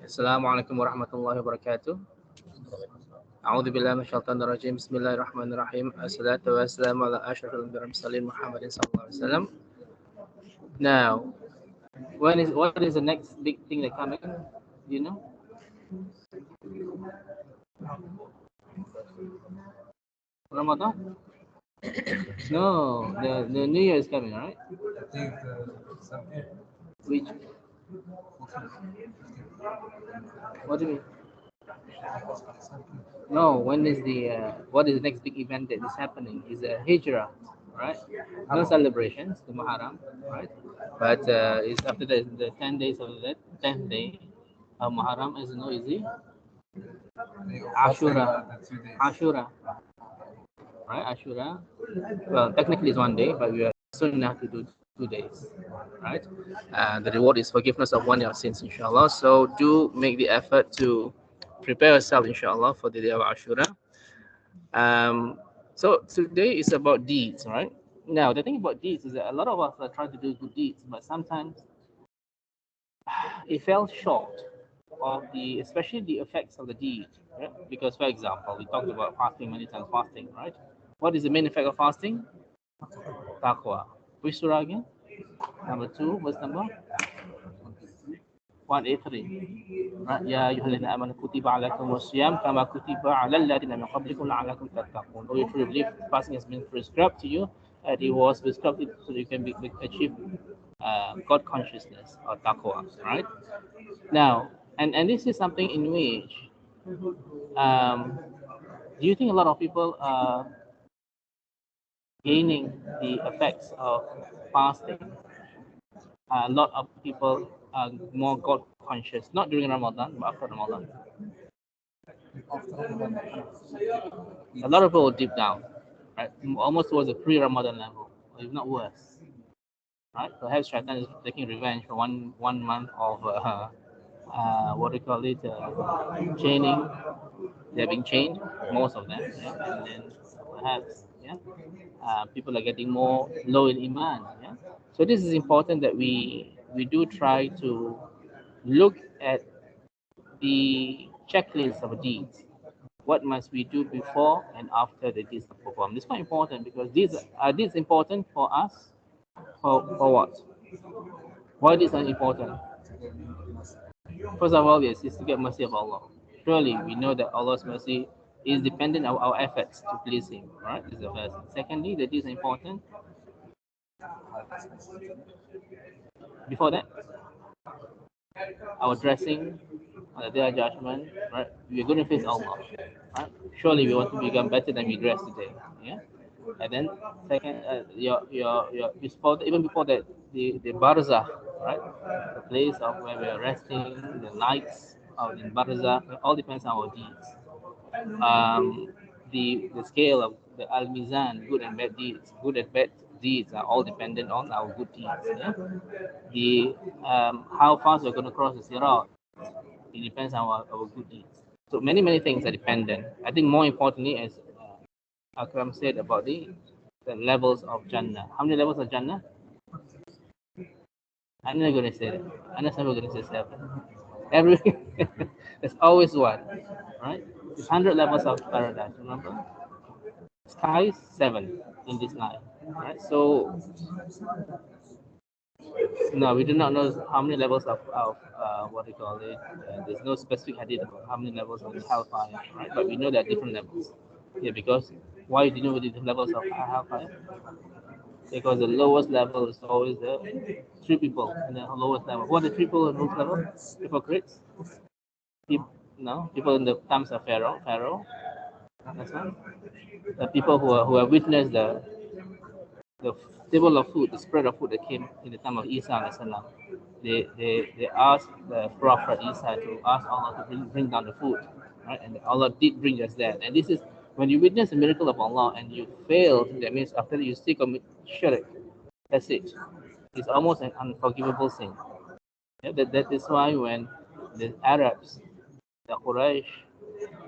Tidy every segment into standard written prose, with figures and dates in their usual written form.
Assalamualaikum warahmatullahi wabarakatuh. A'udzu billahi minasyaitonir rajim. Bismillahirrahmanirrahim. Assalatu wassalamu ala asyrafil mursalin Muhammadin sallallahu alaihi wasallam. Now, what is the next big thing that coming? Do you know? Ramadan? No, the New Year is coming, right? I think something. Which? What do you mean? No, when is what is the next big event that is happening? Is a Hijrah, right? No celebrations, the Muharram, right? But it's after the 10 days of that 10th day of Muharram is no easy. Ashura, Ashura, right? Ashura. Well, technically it's one day, but we are soon enough to do 2 days, right? The reward is forgiveness of one year of sins, inshallah. So do make the effort to prepare yourself, inshallah, for the day of Ashura. So today is about deeds, right? Now the thing about deeds is that a lot of us are trying to do good deeds, but sometimes it fell short of especially the effects of the deed, right? Because, for example, we talked about fasting many times. Fasting, right? What is the main effect of fasting? Taqwa. Which surah again? Number 2, verse number 183. Right? Ya ayyuhallazina amanu kutiba alaykumus siyam kama kutiba alal ladzina min qablikum la'allakum tattaqun. Or if you believe fasting has been prescribed to you, it was prescribed so that you can achieve God consciousness or taqwa, right? Now, and this is something in which do you think a lot of people are gaining the effects of fasting? A lot of people are more God conscious, not during Ramadan, but after Ramadan. A lot of people deep down, right? Almost towards the pre-Ramadan level, or if not worse, right? Perhaps Shaitan is taking revenge for one month of what do you call it? Chaining. They're being chained, most of them, yeah? And then perhaps, yeah, people are getting more low in iman, yeah. So this is important that we do try to look at the checklist of deeds. What must we do before and after the deeds are performed? This is quite important because these are these important for us. For what? Why these are important? First of all, yes, is to get mercy of Allah. Surely we know that Allah's mercy is dependent on our efforts to please Him. Right? This is the first. Secondly, that is important. Before that, our dressing on the day of judgment, right? We are going to face Allah. Right? Surely we want to become better than we dress today. Yeah. And then second, even before that, the barzakh, right? The place of where we are resting, the nights of in barzakh, it all depends on our deeds. The scale of the al mizan, good and bad deeds are all dependent on our good deeds. Yeah? The how fast we're going to cross the sirat, it depends on our good deeds. So many things are dependent. I think more importantly, as Akram said about the levels of Jannah. How many levels of Jannah? I'm not going to say that. I'm not going to say 7. Every there's always one, right? It's 100 levels of paradise. Remember, sky 7 in this line, right? So no, we do not know how many levels of what do you call it. There's no specific hadith about how many levels of hellfire, right? But we know there are different levels. Yeah, because why do you know the different levels of hellfire? Because the lowest level is always the 3 people in the lowest level. What are the 3 people in the lowest level? Hypocrites. People in the times of Pharaoh. That's one. The people who have witnessed the table of food, the spread of food that came in the time of Isa alayhi salam. They asked the Prophet Isa to ask Allah to bring down the food, right? And Allah did bring us that. And this is when you witness a miracle of Allah and you fail, that means after that you still commit shirk. That's it. It's almost an unforgivable sin. Yeah, that is why when the Arabs, the Quraysh,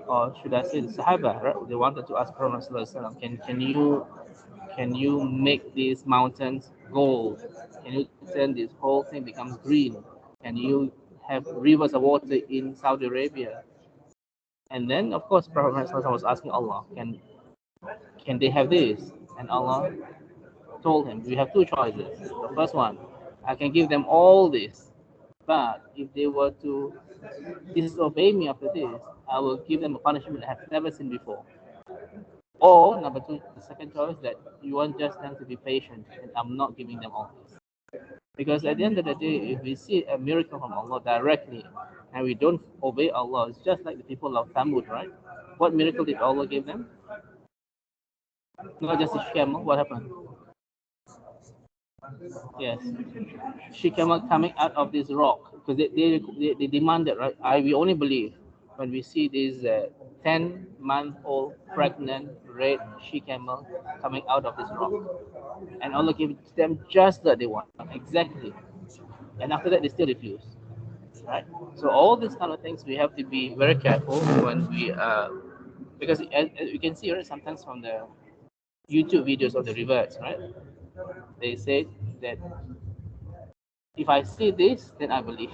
or should I say the Sahaba, right? They wanted to ask Prophet can you make these mountains gold? Can you turn this whole thing becomes green? Can you have rivers of water in Saudi Arabia. And then, of course, Prophet Muhammad was asking Allah, can they have this? And Allah told him, you have two choices. The first one, I can give them all this, but if they were to disobey me after this, I will give them a punishment I have never seen before. Or number two, the second choice, that you want just them to be patient, and I'm not giving them all this. Because at the end of the day, if we see a miracle from Allah directly and we don't obey Allah, it's just like the people of Thamud, right? What miracle did Allah give them? Not just a camel. What happened? Yes, she came out coming out of this rock because they demanded, right? We only believe when we see this 10-month-old pregnant red she camel coming out of this rock, and Allah gave them just that they want, exactly. And after that, they still refuse, right? So all these kind of things we have to be very careful when we because as you can see, right, sometimes from the YouTube videos of the reverts, right? They say that if I see this, then I believe.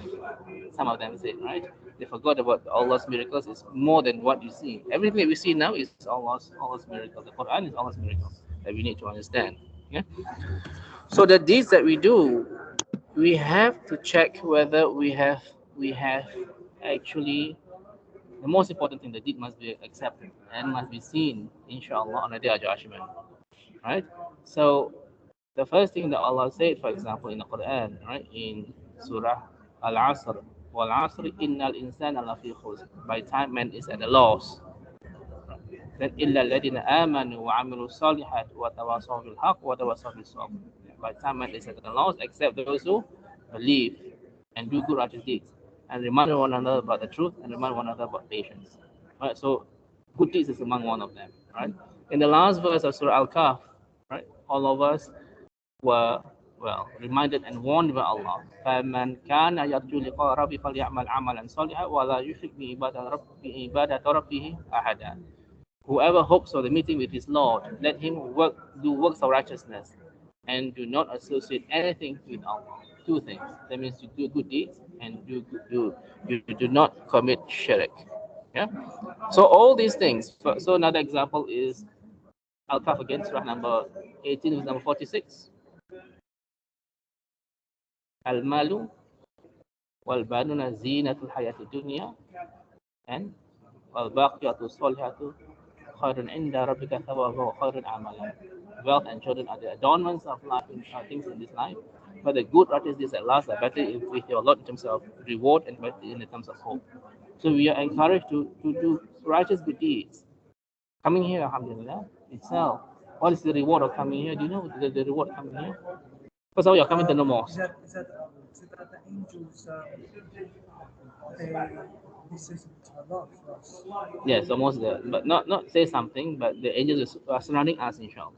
Some of them say, right? They forgot about Allah's miracles is more than what you see. Everything that we see now is Allah's miracle. The Quran is Allah's miracle that we need to understand. Yeah. So the deeds that we do, we have to check whether we have actually, the most important thing, the deed must be accepted and must be seen, inshallah, on the day of judgment. Right? So the first thing that Allah said, for example, in the Quran, right, in Surah Al-Asr, وَالْعَصْرِ إِنَّ الْإِنسَانَ لَفِي خُسْرٍ. By time man is at a loss. Then إِلَّا الَّذِينَ آمَنُوا وَعَمِلُوا الصَّالِحَاتِ وَتَوَاصَوْا بِالْحَقِّ وَتَوَاصَوْا بِالصَّبْرِ. By time man is at a loss, except those who believe and do good righteous deeds and remind one another about the truth and remind one another about patience. Right? So good deeds is among one of them. Right? In the last verse of Surah Al-Kahf, right, all of us were, well, reminded and warned by Allah. فَمَنْ كَانَ يَرْجُو لِقَاءَ رَبِّهِ فَلْيَعْمَلْ عَمَلًا صَالِحًا وَلَا يُشْرِكْ بِعِبَادَةِ رَبِّهِ أَحَدًا. Whoever hopes for the meeting with his Lord, let him do works of righteousness and do not associate anything with Allah. Two things. That means to do good deeds and you do not commit shirk. Yeah. So all these things. So another example is Al-Kahf again, surah number 18, verse number 46. Al-malu wal-banuna zinatul hayati dunya and wal-baqiyatu salihatu khairun inda rabbika thawaban wa khairun amalan. Wealth and children are the adornments of life, things in this life, but the good righteous deeds at last are better with your Lord in terms of reward and better in terms of hope. So we are encouraged to do righteous good deeds. Coming here, alhamdulillah, itself. What is the reward of coming here? Do you know the reward of coming here? First of all, you're coming to the mosque. Is that the angels this is a lot for us? Yes, almost there. But not say something, but the angels are surrounding us, inshallah.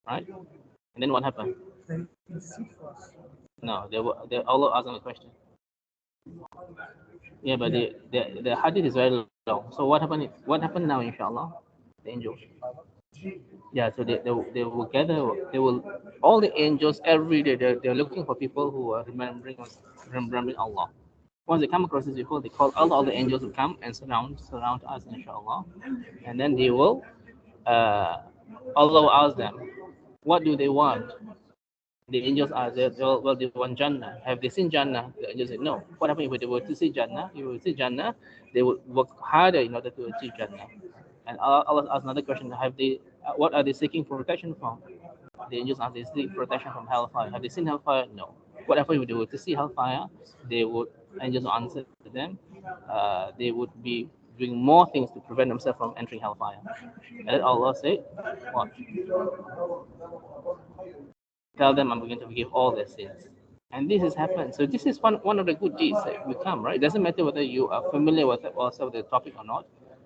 Right? And then what happened? They intercede for us. No, they Allah asked them a question. Yeah, but the hadith is very long. So what happened? What happened now, inshallah? The angels. Yeah, so they will gather. They will, all the angels every day. They're looking for people who are remembering Allah. Once they come across these people, they call all the angels will come and surround us, inshallah. And then they will, Allah will ask them, what do they want? The angels ask, well, they want Jannah. Have they seen Jannah? The angels say, no. What happens if they were to see Jannah? If they were to see Jannah, they would work harder in order to achieve Jannah. And Allah asks another question, what are they seeking protection from? The angels answer, they seek protection from hellfire. Have they seen hellfire? No. Whatever if they were to see hellfire, angels will answer to them, they would be doing more things to prevent themselves from entering hellfire. And then Allah said, what? Tell them I'm going to forgive all their sins. And this has happened. So this is one of the good deeds that we come, right? It doesn't matter whether you are familiar with also the topic or not.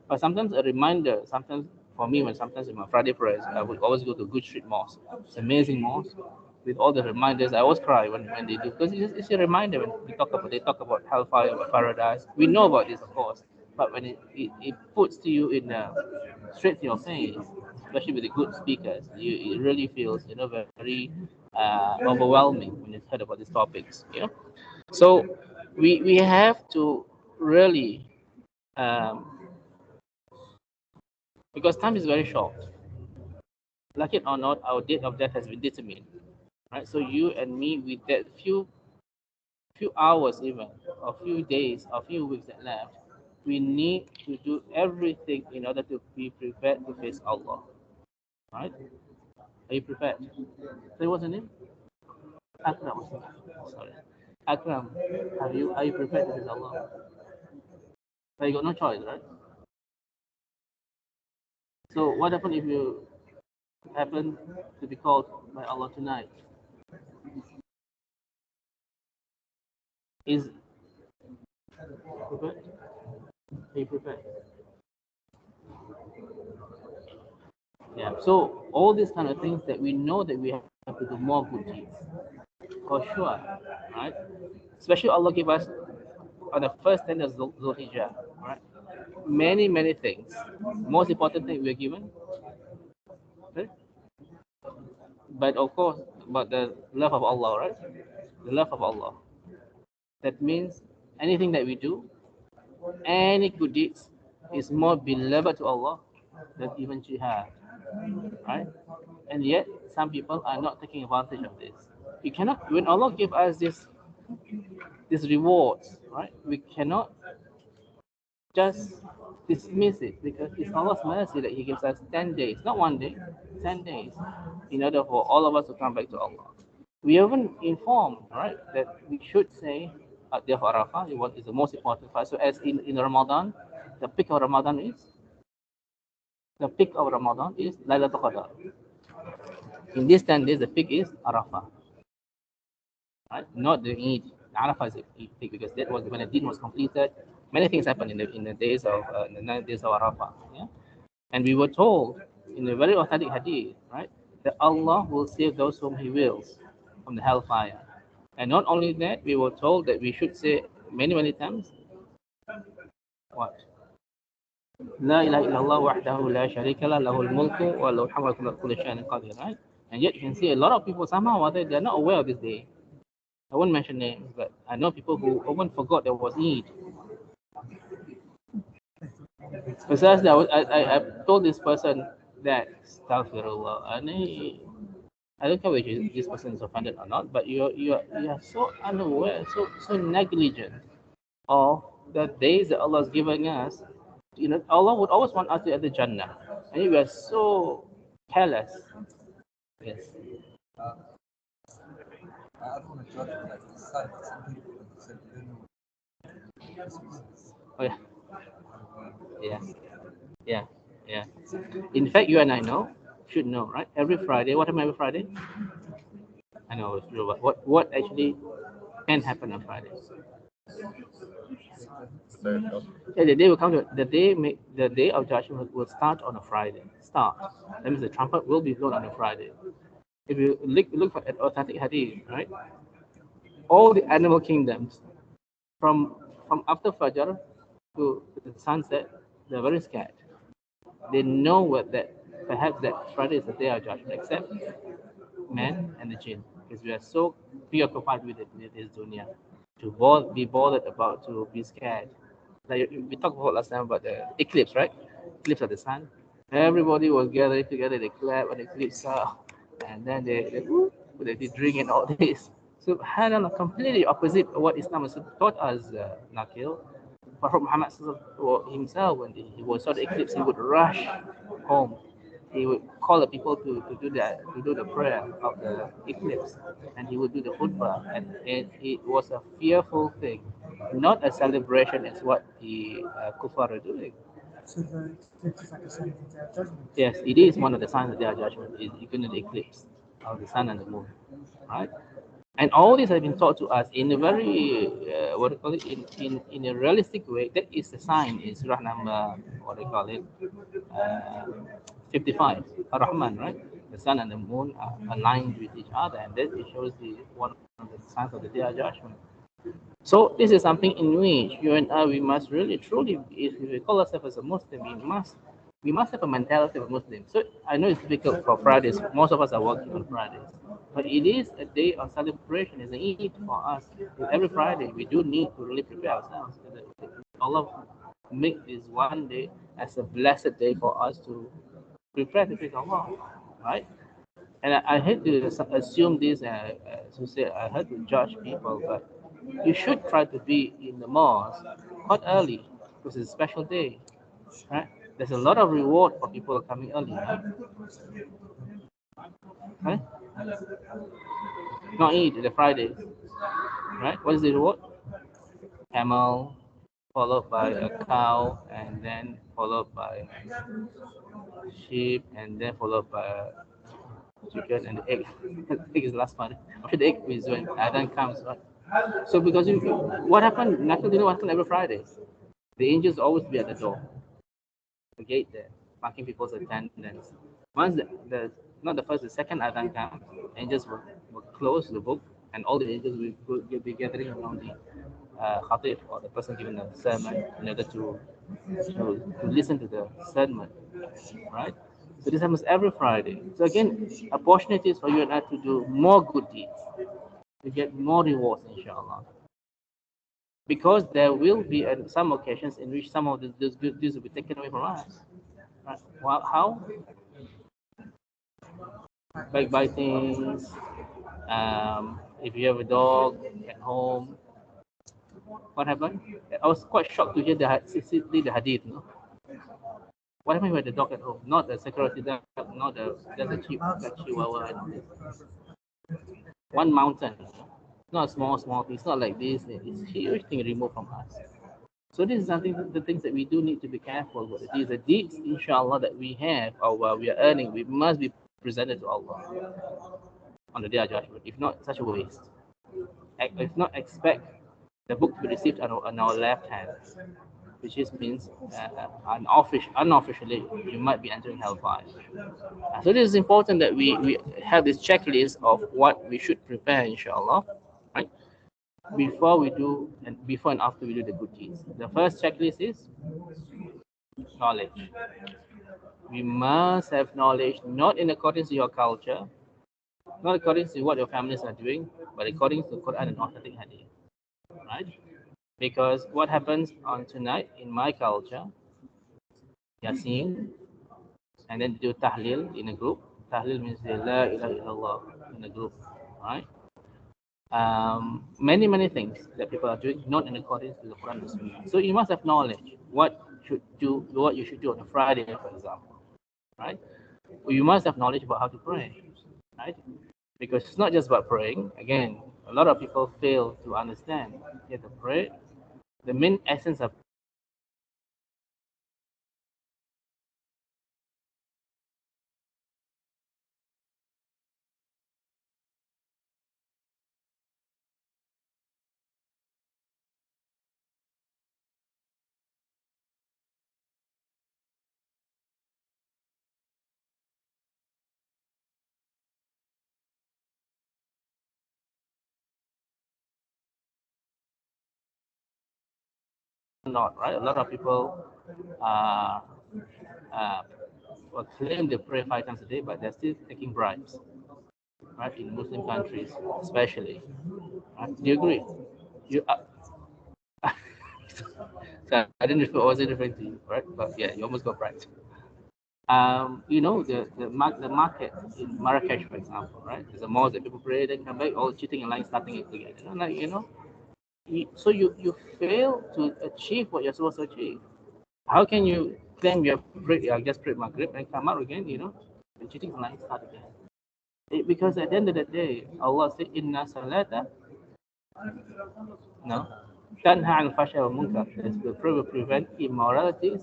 But sometimes a reminder, sometimes for me, sometimes in my Friday prayers, I would always go to Good Street Mosque. It's an amazing mosque with all the reminders. I always cry when they do, because it's a reminder when they talk about hellfire, about paradise. We know about this, of course, but when it puts to you in straight to your face, especially with the good speakers, it really feels very overwhelming when you heard about these topics. So we have to really, because time is very short. Like it or not, our date of death has been determined, right? So you and me, with that few hours, even a few days, a few weeks that left, we need to do everything in order to be prepared to face Allah, right? Are you prepared? So what's your name? Akram. Sorry, Akram. Are you prepared to face Allah? But you got no choice, right? So what happens if you happen to be called by Allah tonight? Is prepared? Are you prepared? Yeah. So all these kind of things that we know that we have to do more good deeds, for sure, right? Especially Allah give us on the first 10 of Zulhijjah, right? Many things. Most important thing we are given, right? But of course, but the love of Allah, right? The love of Allah. That means anything that we do, any good deeds, is more beloved to Allah than even jihad, right? And yet, some people are not taking advantage of this. We cannot, when Allah give us these rewards, right? We cannot just dismiss it, because it's Allah's mercy that He gives us 10 days, not one day, 10 days, in order for all of us to come back to Allah. We haven't informed, right, that we should say at Day of Arafah, what is the most important for us. So as in Ramadan, the peak of Ramadan is Laylatul Qadr. In these 10 days, the peak is Arafah, right? Not the Eid. Arafah is a peak because that was when the deen was completed. Many things happened in the days of the 9 days of Arafah. Yeah? And we were told in a very authentic hadith, right, that Allah will save those whom He wills from the hellfire. And not only that, we were told that we should say many times, what? La ilaha illallah wahdahu la sharika la lahul mulku wa lahul hamdu wa kulli shay'in qadir, right? And yet you can see a lot of people somehow or other, they're not aware of this day. I won't mention names, but I know people who even forgot there was Eid. Precisely, I told this person that astaghfirullah, and I don't care whether this person is offended or not, but you are so unaware, so negligent of the days that Allah is giving us. You know, Allah would always want us to enter Jannah, and we are so careless. Yes. I don't want to judge you, like it's sad that some people have said they don't know Christmas is. Oh yeah. Yeah. In fact, you and I should know, right? Every Friday, what happened every Friday? I know it's true, but what actually can happen on Friday? Yeah, the day will come to the day of judgment will start on a Friday. Start. That means the trumpet will be blown on a Friday. If you look at authentic hadith, right? All the animal kingdoms, from after Fajr to the sunset, they're very scared. They know that perhaps that Friday is the day of judgment, except man and the jinn, because we are so preoccupied with this dunya, to be bothered about, to be scared. Like we talked about last time about the eclipse, right? Eclipse of the sun. Everybody was gathering together, they clap when the eclipse saw, and then they drink and all this. So subhanallah, completely opposite of what Islam has taught us, Nakil. Prophet Muhammad himself, when he was saw the eclipse, he would rush home. He would call the people to do the prayer of the eclipse, and he would do the khutbah, and it was a fearful thing, not a celebration as what the kuffar are doing. So the eclipse is like a sign of the Day of Judgment. Yes, it is one of the signs of their judgment, is even the eclipse of the sun and the moon, right? And all this has been taught to us in a very what do you call it, in a realistic way. That is the sign in Surah number, what do you call it, 55, Ar-Rahman, right? The sun and the moon are aligned with each other, and that it shows the one of the signs of the Day of Judgment. So this is something in which you and I, we must really truly, if we call ourselves as a Muslim, we must We must have a mentality of Muslims. So I know it's difficult for Fridays. Most of us are working on Fridays. But it is a day of celebration. It's an Eid for us. Every Friday, we do need to really prepare ourselves. Allah make this one day as a blessed day for us to prepare to face Allah, right? And I hate to assume this, to say I hate to judge people, but you should try to be in the mosque quite early because it's a special day, right? There's a lot of reward for people coming early, right? Right? Not eat the Fridays, right? What is the reward? Camel, followed by a cow, and then followed by sheep, and then followed by chicken and the egg. The egg is the last part. After the egg is when Adhan comes, right? So because what happened? Nothing to know what happened every Friday. The angels always be at the door, the gate there, marking people's attendance. Once the not the first, the second Adhan comes, angels will close the book, and all the angels will be gathering around the khatib or the person giving the sermon in order to listen to the sermon, right? So this happens every Friday. So again, opportunities for you and I to do more good deeds, to get more rewards, inshallah. Because there will be some occasions in which some of these good deeds will be taken away from us. Right? Well, how? Backbiting. If you have a dog at home, what happened? I was quite shocked to hear the hadith. No? What happened with the dog at home? Not the security dog, not just a chihuahua and all this. One mountain. It's not a small thing. It's not like this. It's huge thing removed from us. So this is something, the things that we do need to be careful with. These are deeds, inshallah, that we have or we are earning. We must be presented to Allah on the day of judgment. If not, such a waste. If not, expect the book to be received on our left hand, which just means unofficially you might be entering hellfire. So this is important that we have this checklist of what we should prepare, inshallah, right? Before we do and before and after we do the good deeds. The first checklist is knowledge. We must have knowledge, not in accordance to your culture, not according to what your families are doing, but according to Quran and authentic hadith, right? Because what happens on tonight in my culture, Yasin, and then do tahlil in a group. Tahlil means la ilaha illallah in a group, right? Many things that people are doing not in accordance with the Quran and Sunnah. So you must have knowledge what you should do on a Friday, for example, right? You must have knowledge about how to pray, right? Because it's not just about praying. Again, a lot of people fail to understand. You have to pray. The main essence of not right. A lot of people uh, uh, claim they pray 5 times a day, but they're still taking bribes, right? In Muslim countries, especially. Right? Do you agree? You. So I didn't refer. I wasn't referring to you, right? But yeah, you almost got right. The market in Marrakesh, for example, right? There's a mall that people pray, then come back, all cheating and lying, starting it together. So you fail to achieve what you're supposed to achieve. How can you claim you just prayed Maghrib and come out again, and cheating and lying start again? Because at the end of the day, Allah said, "Inna salata, no, tanha al fasha wa munkar." The prayer will prevent immoralities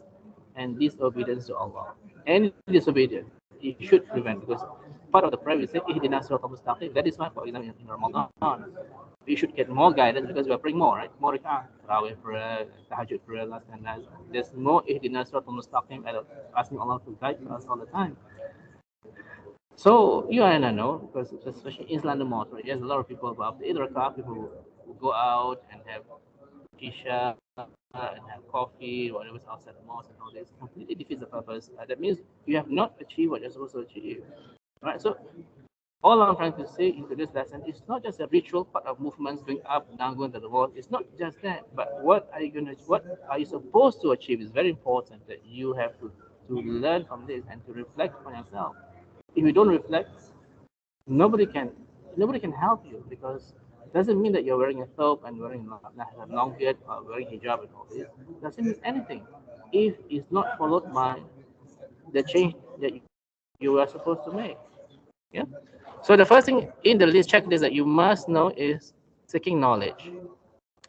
and disobedience to Allah. Any disobedience, it should prevent, because part of the prayer we say, "Ihdina siratal mustaqim." That is why, for example, in Ramadan, we should get more guidance because we are praying more, right? More rak'ah, Tarawih prayer, Tahajjud prayer, last and last. There's more Ihdina siratal mustaqim, asking Allah to guide us all the time. So you and I know, because especially in Islam, the mosque, right? There's a lot of people, but after Eid Rakah, people will go out and have Isha and have coffee, whatever's outside the mosque and all this, completely defeats the purpose. That means you have not achieved what you're supposed to achieve. Right? So all I'm trying to say into this lesson is not just a ritual part of movements going up, down, going to the wall. It's not just that, but what are you supposed to achieve is very important. That you have to learn from this and to reflect on yourself. If you don't reflect, nobody can nobody can help you, because it doesn't mean that you're wearing a thobe and wearing a long beard or wearing hijab and all this. It doesn't mean anything if it's not followed by the change that you are supposed to make. Yeah. So the first thing in the list checklist that you must know is seeking knowledge,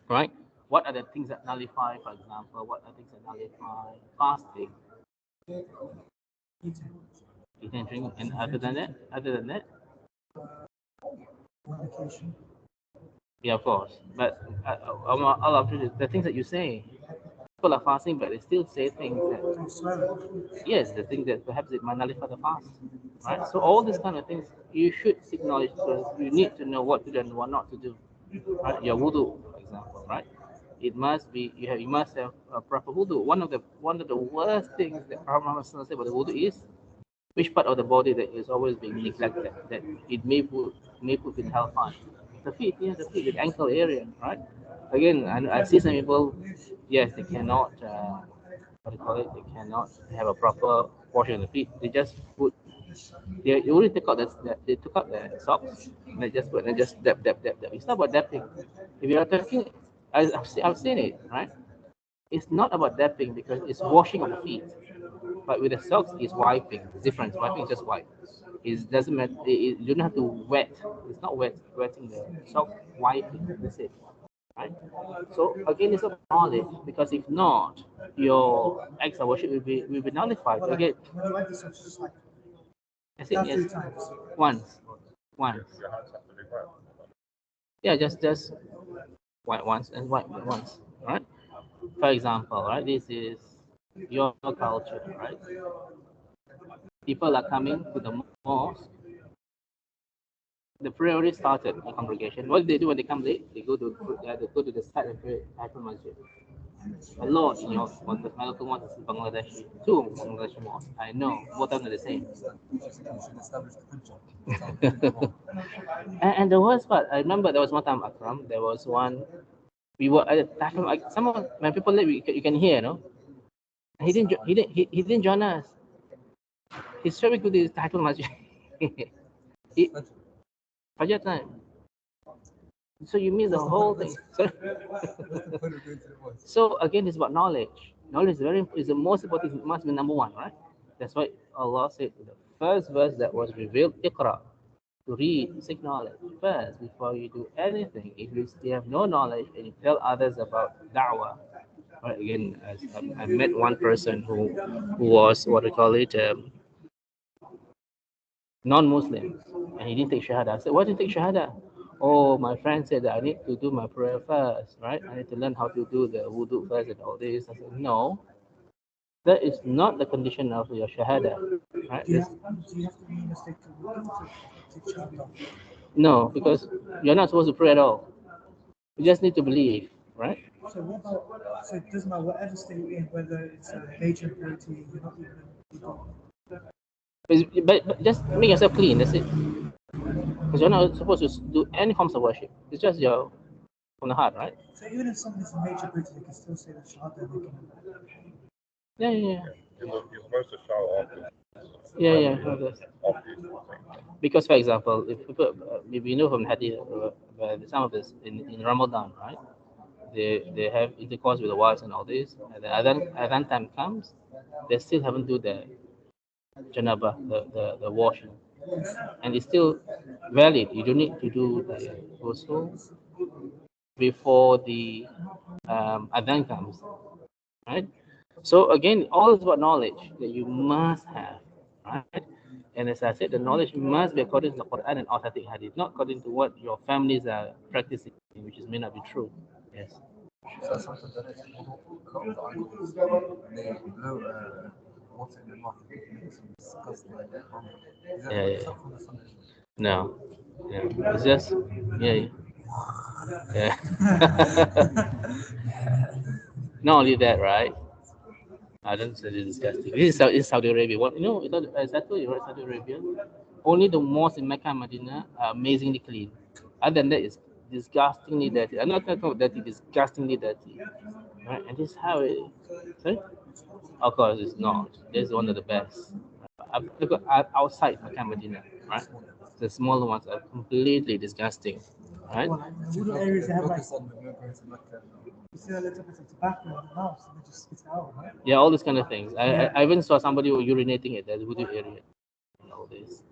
right? What are the things that nullify, for example? What are things that nullify fasting, eating and drinking, and other than that, Communication. yeah, of course. But all of the things that you say, people are fasting, but they still say things that, yes, the thing that perhaps it might nullify the fast, right? So all these kind of things, you should seek knowledge, because you need to know what to do and what not to do, right? Your wudu, for example, right? It must be you must have a proper wudu. One of the worst things that Prophet Muhammad said about the wudu is which part of the body that is always being neglected, that it may put in hellfire. The feet, yeah, the feet, the ankle area, right? Again, I see some people, yes, they cannot, what do you call it? They cannot have a proper washing of the feet. They just put, they only take out they took out the socks, and they just dab. It's not about dabbing. If you are talking, I've seen it, right? It's not about dabbing because it's washing of the feet. But with the socks, it's wiping. It's different. Wiping is just wipe. It doesn't matter. You don't have to wet. It's not wetting the sock. Wiping. That's it. Right. So again, it's about knowledge, because if not, your acts of worship will be nullified. Again, When you wipe the socks, just like that's it. three Yes. times. Once. Yeah. Just wipe once and wipe once. Right. For example, right. This is your culture, right? People are coming to the mosque. The prayer already started in the congregation. What do they do when they come late? They go to the side and pray Ayatul Masjid. A lot in your mosque, my local mosque is Bangladeshi. Two Bangladeshi mosques. I know, both of them are the same. You should establish the hujjah. And the worst part, I remember there was one time, Akram, there was one, we were at the time, like, some of when people late, you can hear, no? He didn't join us. He's very good at Ayatul Masjid. He- Fajr time. So you miss the whole thing. So again, it's about knowledge. Knowledge is the most important. It must be number one, right? That's why Allah said the first verse that was revealed, Iqra, to read, seek knowledge first before you do anything. If you still have no knowledge and you tell others about da'wah, right? Again, as I met one person who was, what do you call it, non-Muslim, and he didn't take Shahada. I said, why did you take Shahada? Oh, my friend said that I need to do my prayer first, right? I need to learn how to do the wudu first and all this. I said, no, that is not the condition of your Shahada, right? Do you have to be in a state to take Shahada? No, because you're not supposed to pray at all. You just need to believe, right? So what about? So it doesn't matter whatever state you're in, whether it's a major impurity, you're not even. You don't. But just make yourself clean, that's it. Because you're not supposed to do any forms of worship. It's just your from the heart, right? So even if somebody's a major impurity, they can still say the Shahada. They can. Yeah, yeah, yeah. You're supposed to shower off Yeah. off these things. Because, for example, if people, we know from Hadith, some of this in Ramadan, right? They have intercourse with the wives and all this, and then Adhan time comes, they still haven't do the janaba, the washing, and it's still valid. You don't need to do the ghusl before the Adhan comes, right? So again, all is about knowledge that you must have, right? And as I said, the knowledge must be according to the Quran and authentic hadith, not according to what your families are practicing, which may not be true. Yes. So something that is cut the ankles, and they blow water in the mouth, it makes them disgusting like that. Is that Yeah. is that from the foundation? No. Yeah. It's just, yeah. Yeah. Not only that, right? I don't say this is disgusting. This is Saudi Arabia. What as I told you, right? Saudi Arabia. Only the mosques in Mecca and Medina are amazingly clean. Other than that, it's disgustingly dirty. I'm not talking about dirty, disgustingly dirty. Right? And this is how it. Sorry? Of course, it's not. This is one of the best. Look at outside Mecca and Medina, right? The smaller ones are completely disgusting, right? Well, like the rural areas, they have like Focus on the movements in Mecca. you see a little bit of tobacco in the house and they just spit it out, right? Yeah, all these kind of things. I even saw somebody urinating at the wudu area. And all this.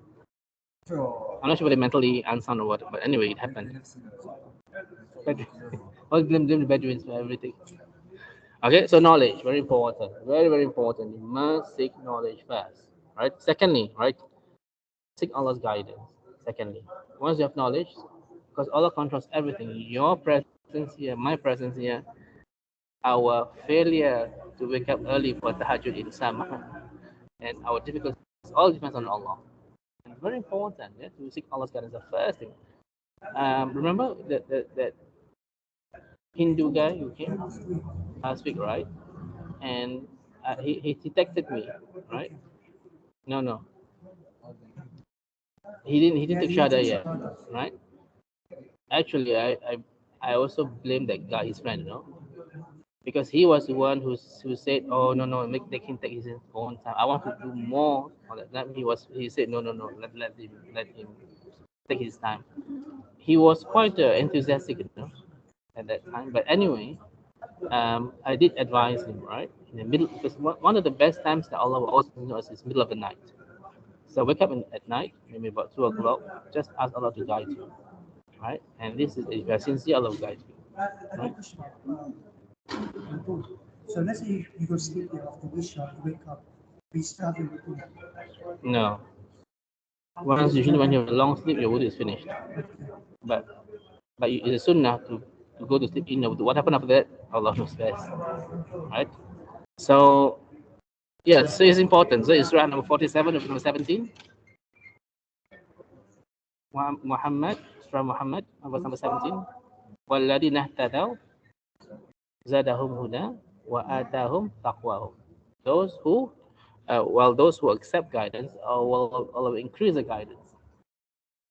Sure. I'm not sure whether mentally unsound or what, but anyway, it happened. You've seen it. But all blame the Bedouins for everything. Okay, so knowledge, very important. Very, very important. You must seek knowledge first. Right? Secondly, right? Seek Allah's guidance. Secondly, once you have knowledge, because Allah controls everything. Your presence here, my presence here, our failure to wake up early for tahajjud in Sama, and our difficulties all depends on Allah. And very important, yeah, to seek Allah's guidance. The first thing. Remember that Hindu guy who came last week, right? And he texted me, right? No, he didn't take shahada yet, right? Actually, I also blame that guy, his friend, because he was the one who said, oh no, make him take his own time. I want to do more on that. He said no, let him take his time. He was quite enthusiastic, at that time. But anyway, I did advise him, right, in the middle, because one of the best times that Allah will always know us is middle of the night. So wake up at night, maybe about 2 o'clock. Just ask Allah to guide you, right? And this is, if you are sincere, Allah will guide you. I got a question about wudu. So let's say you go sleep there after Isha, you wake up, but you still have your wudu. No. Usually when you have a long sleep, your wudu is finished. But it's a sunnah to go to sleep in the wudu. What happened after that? Allah knows best, right? So yeah, so it's important. So it's Surah number 47 of number 17. Muhammad, Surah Muhammad, verse number 17. وَالَّذِينَ اهْتَدَوْا زَادَهُمْ هُدًى وَآتَاهُمْ تَقْوَاهُمْ. Those who accept guidance, Allah will increase the guidance.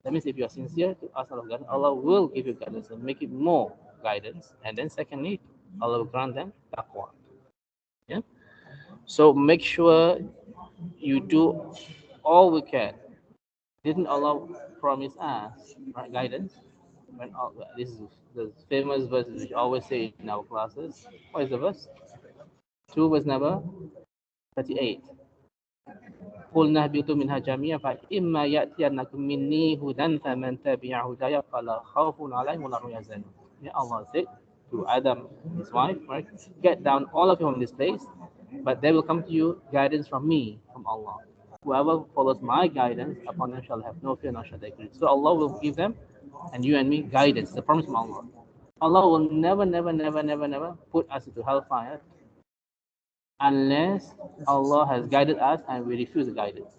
That means if you are sincere to ask Allah guidance, Allah will give you guidance and make it more guidance. And then secondly, Allah will grant them taqwa. Yeah. So make sure you do all we can. Didn't Allah promise us, right, guidance? This is the famous verse which I always say in our classes. What is the verse? 2 verse number 38. قُلْنَا اهْبِطُوا مِنْهَا جَمِيعًا فَإِمَّا يَأْتِيَنَّكُم مِّنِّي هُدًى فَمَن تَبِعَ هُدَايَ فَلَا خَوْفٌ عَلَيْهِمْ وَلَا هُمْ يَحْزَنُونَ. Yeah, Allah said to Adam, his wife, right? Get down all of you from this place, but there will come to you guidance from me, from Allah. Whoever follows my guidance, upon them shall have no fear nor shall they grieve. So Allah will give them, and you and me, guidance. It's a promise from Allah. Allah will never put us into hellfire unless Allah has guided us and we refuse the guidance.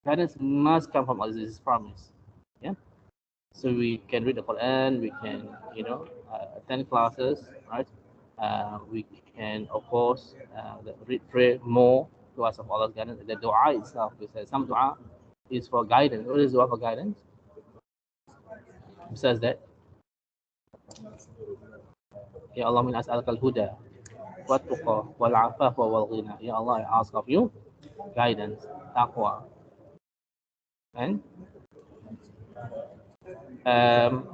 Guidance must come from Allah. This is promise. Yeah. So we can read the Quran, we can, attend classes, right? We can, of course, pray more to ask of Allah's guidance. The dua itself, because some dua is for guidance. What is dua for guidance? Besides that, Ya Allah, min as'alaka al-huda wa tuqa wal afafa wal ghina. Ya Allah, I ask of you guidance, taqwa, and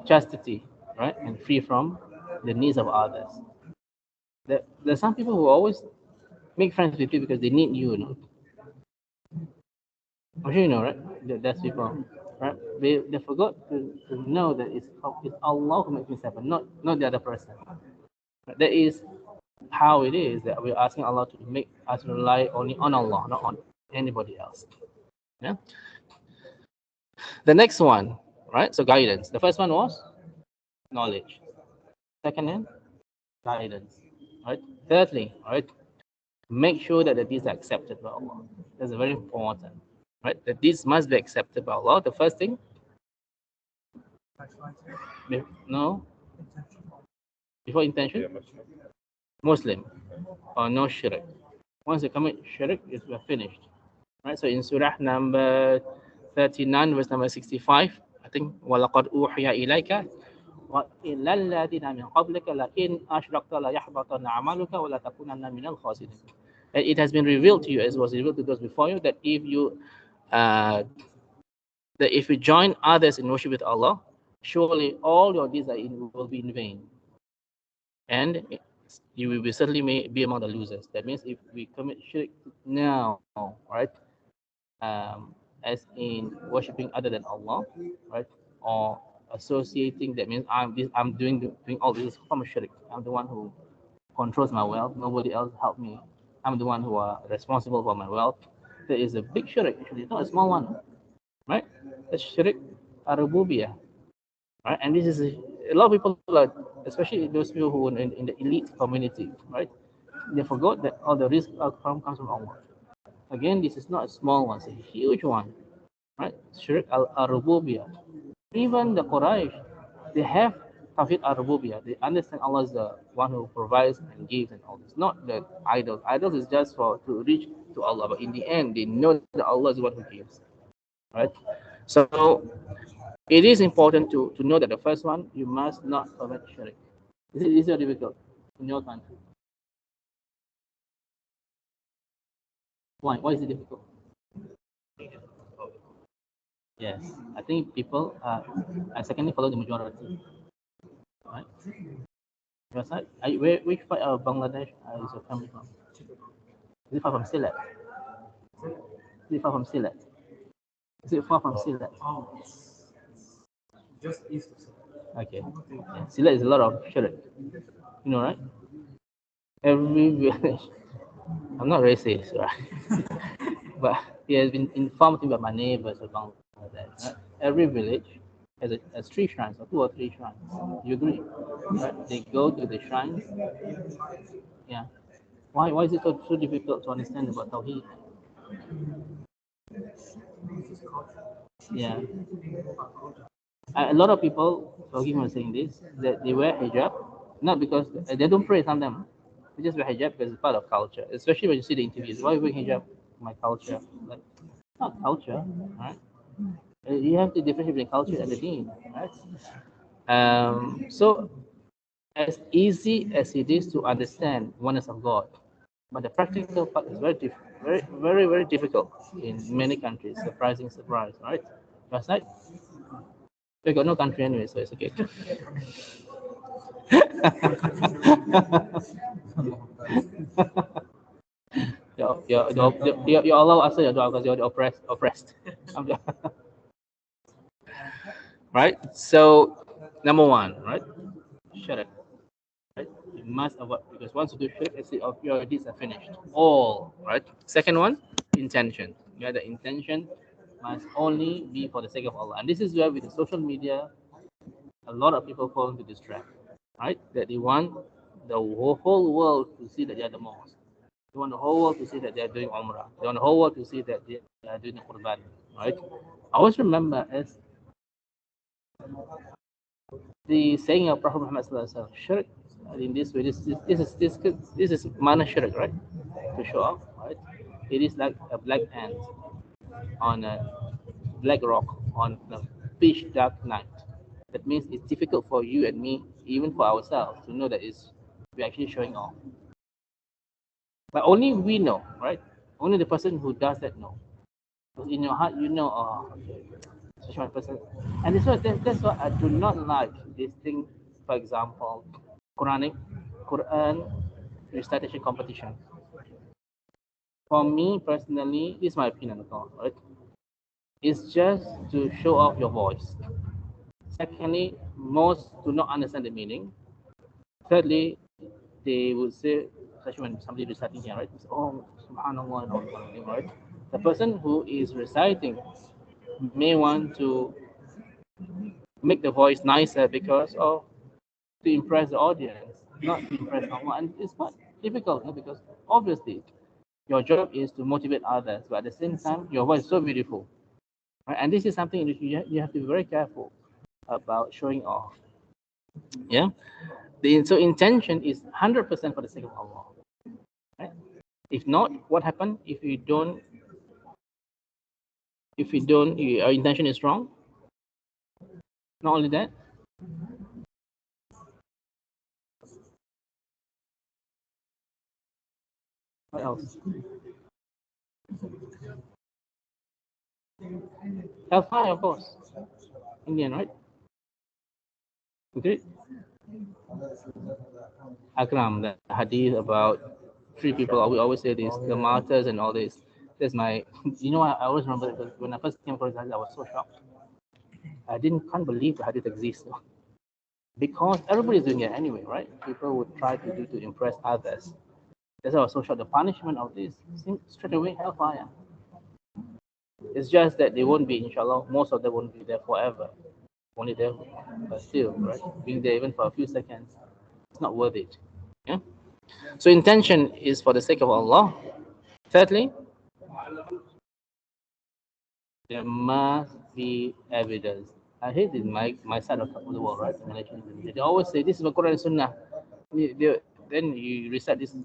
chastity, right? And free from the needs of others. There's some people who always make friends with you because they need you, I'm sure you know, right? That's people, right? They forgot to know that it's Allah who makes things happen, not the other person. That is how it is that we're asking Allah to make us rely only on Allah, not on anybody else. Yeah. The next one, right? So guidance. The first one was knowledge. Second one, guidance. Right. Thirdly, right, make sure that the deeds are accepted by Allah. That's very important. Right. The deeds must be accepted by Allah. The first thing, No, before intention, Yeah, Muslim. Muslim or no shirk. Once you commit shirk, we're finished. Right? So in Surah number 39, verse number 65, I think, وَلَقَدْ أُوحِيَ إِلَيْكَ وَإِلَى الَّذِينَ مِنْ قَبْلِكَ لَئِنْ أَشْرَكْتَ لَيَحْبَطَنَّ عَمَلُكَ وَلَتَكُونَنَّ مِنَ الْخَاسِرِينَ. And it has been revealed to you, as was revealed to those before you, that if you join others in worship with Allah, surely all your deeds will be in vain, and you will certainly be among the losers. That means if we commit shirk now, right, as in worshiping other than Allah, right, or associating, that means I'm doing all this form of shirk. I'm the one who controls my wealth. Nobody else help me. I'm the one who are responsible for my wealth. There is a big shirk, actually. It's not a small one, right? That's shirk ar-rububiyyah, right? And this is a lot of people, especially those people who are in the elite community, right? They forgot that all the risk outcome comes from Allah. Again, this is not a small one; it's a huge one, right? Shirk ar-rububiyyah. Even the Quraysh, they have Tawhid ar-rububiyyah. They understand Allah is the one who provides and gives and all this. Not the idols. Idols is just to reach to Allah, but in the end, they know that Allah is the one who gives, right? So it is important to know that the first one, you must not commit shirk. Is it easy or difficult in your country? Why? Why is it difficult? Yes, I think people I secondly follow the majority, right? Your side, which part of Bangladesh is your family from? Is it far from Sylhet? Is it far from Sylhet? Is it far from Sylhet? Just east of Sylhet. Okay. Yeah. Sylhet is a lot of shirk. You know, right? Every village. I'm not racist, right? But it has been informed to me by my neighbors about that. Right? Every village has 3 shrines, or 2 or 3 shrines. You agree? Right? They go to the shrines. Yeah. Why is it so difficult to understand about Tawheed? Yeah. A lot of people, forgive me for saying this, that they wear hijab, not because they don't pray sometimes. They just wear hijab because it's part of culture. Especially when you see the interviews. Why are you wearing hijab? My culture. Like, it's not culture, right? You have to differentiate between culture and the deen, right? So as easy as it is to understand oneness of God, but the practical part is very difficult in many countries. Surprise, right? That's right. We got no country anyway, so it's okay. You allow us your dua because you're the oppressed. Right? So number 1, right? Shirk. Right? You must avoid, because once you do shirk, it's of your deeds are finished. All right. Second one, intention. Yeah, the intention must only be for the sake of Allah. And this is where with the social media, a lot of people fall into this trap. Right? That they want the whole world to see that they are the most. They want the whole world to see that they are doing Umrah. They want the whole world to see that they are doing the Qurban. Right? I always remember as the saying of Prophet Muhammad sallallahu alaihi wasallam, shirk in this way, this is minor shirk, right? To show off, right? It is like a black ant on a black rock on a pitch dark night. That means it's difficult for you and me, even for ourselves, to know that we're actually showing off. But only we know, right? Only the person who does that know. In your heart, you know, oh, okay, such a person. And that's why I do not like this thing, for example, Quran recitation competition. For me personally, this is my opinion, right? It's just to show off your voice. Secondly, most do not understand the meaning. Thirdly, they would say, especially when somebody reciting here, right? Oh, subhanallah, and all that thing, right? The person who is reciting may want to make the voice nicer because of to impress the audience, not to impress Allah. And it's not difficult, no? Because obviously your job is to motivate others, but at the same time, your voice is so beautiful, right? And this is something that you have to be very careful. about showing off. Yeah. So intention is 100% for the sake of Allah. Right? If not, what happens if you don't? If you don't, your intention is wrong. Not only that, what else? Hellfire, of course. Indian, right? Agreed. Akram, the hadith about three people. We always say this, the martyrs and all this. That's my, I always remember because when I first came across hadith, I was so shocked. I can't believe the hadith exists because everybody's doing it anyway, right? People would try to do to impress others. That's why I was so shocked. The punishment of this, straight away hellfire. It's just that they won't be, inshallah. Most of them won't be there forever. Only there, but still, right? Being there even for a few seconds, it's not worth it. Yeah. So intention is for the sake of Allah. Thirdly, there must be evidence. I hate it, my side of the world, right? They always say this is the Quran and Sunnah. Then you recite this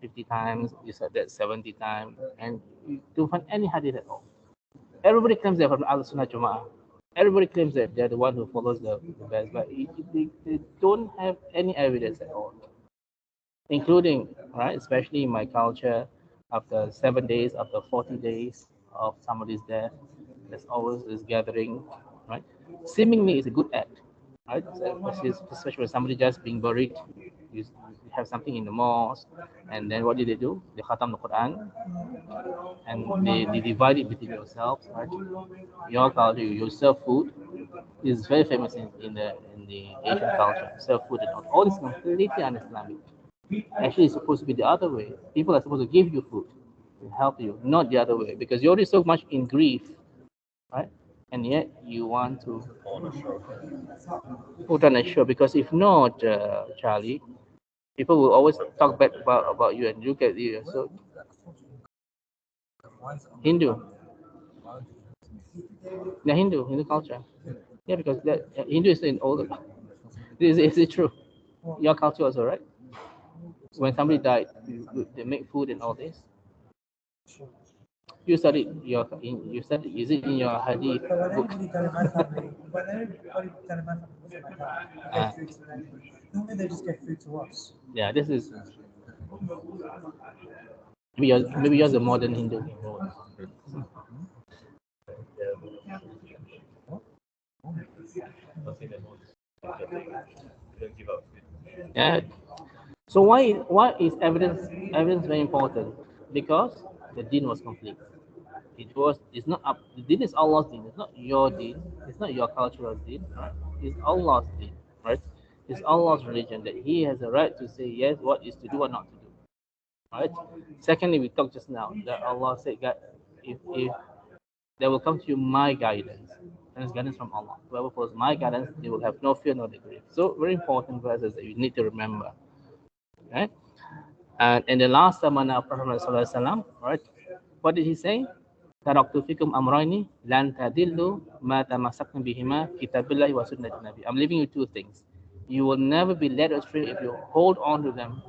50 times, you said that 70 times, and you don't find any hadith at all. Everybody claims they're from Al Sunnah Jama'ah. Everybody claims that they're the one who follows the best, but they don't have any evidence at all, including, right, especially in my culture, after 7 days, after 40 days of somebody's death, there's always this gathering, right? Seemingly it's a good act, right? So, especially when somebody just being buried, you have something in the mosque, and then what do? They khatam the Quran, and they divide it between yourselves, right? Your culture, you serve food. Is very famous in the Asian culture. Serve food and all this completely un-Islamic. Actually, it's supposed to be the other way. People are supposed to give you food and help you, not the other way, because you're already so much in grief, right? And yet you want to put on a show, because if not, Charlie, people will always talk bad about you and look at you. So Hindu, the Hindu culture, yeah, because Hindu is in all. Is it true? Your culture also, right? When somebody died, they make food and all this. You studied you studied, is it in your hadith book? When anybody done a math like that, give food to them. Normally they just give food to us. Yeah, this is maybe you're the modern Hindu. Yeah. So why is evidence very important? Because the deen was complete. It's not up. The deen is Allah's deen. It's not your deen. It's not your cultural deen. Right? It's Allah's deen. Right? It's Allah's religion that He has a right to say yes, what is to do or not to do. Right? Secondly, we talked just now that Allah said, God, if there will come to you my guidance, and it's guidance from Allah. Whoever follows my guidance, they will have no fear nor grief. So very important verses that you need to remember. Right? And in the last sermon of Prophet Muhammad, right? What did he say? Taraktu fikum amrayni lan tadillu ma tamassaktum bihima kitabillahi wa sunnati nabi. I'm leaving you two things. You will never be led astray if you hold on to them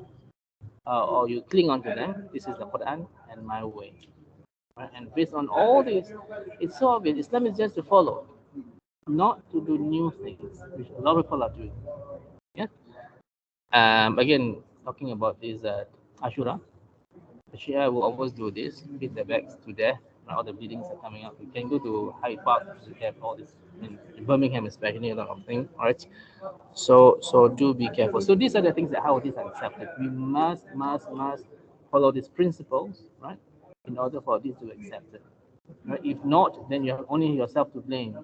or you cling on to them. This is the Quran and my way. Right? And based on all this, it's so obvious. Islam is just to follow, not to do new things, which a lot of people are doing. Yeah. Again, talking about this Ashura, the Shia will always do this, beat their backs to death. All the bleedings are coming out. You can go to Hyde Park, you have all this in Birmingham, especially a lot of things. All right, so do be careful. So these are the things that how these are accepted. We must follow these principles, right, in order for this to be accepted. Right? If not, then you have only yourself to blame.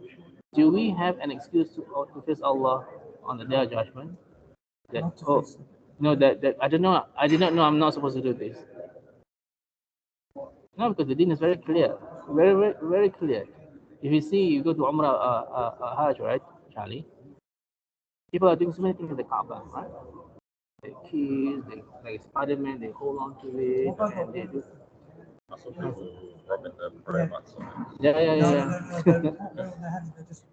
Do we have an excuse to face Allah on the day of judgment? That no, that I don't know. I did not know I'm not supposed to do this. No, because the deen is very clear, very clear. If you see, you go to Umrah, Hajj, right, Charlie? People are doing so many things in the Kaaba, right? They kiss, they like Spider-Man, they hold on to it, and they do. Rubbing the prayer mats on it. Yeah. No, they just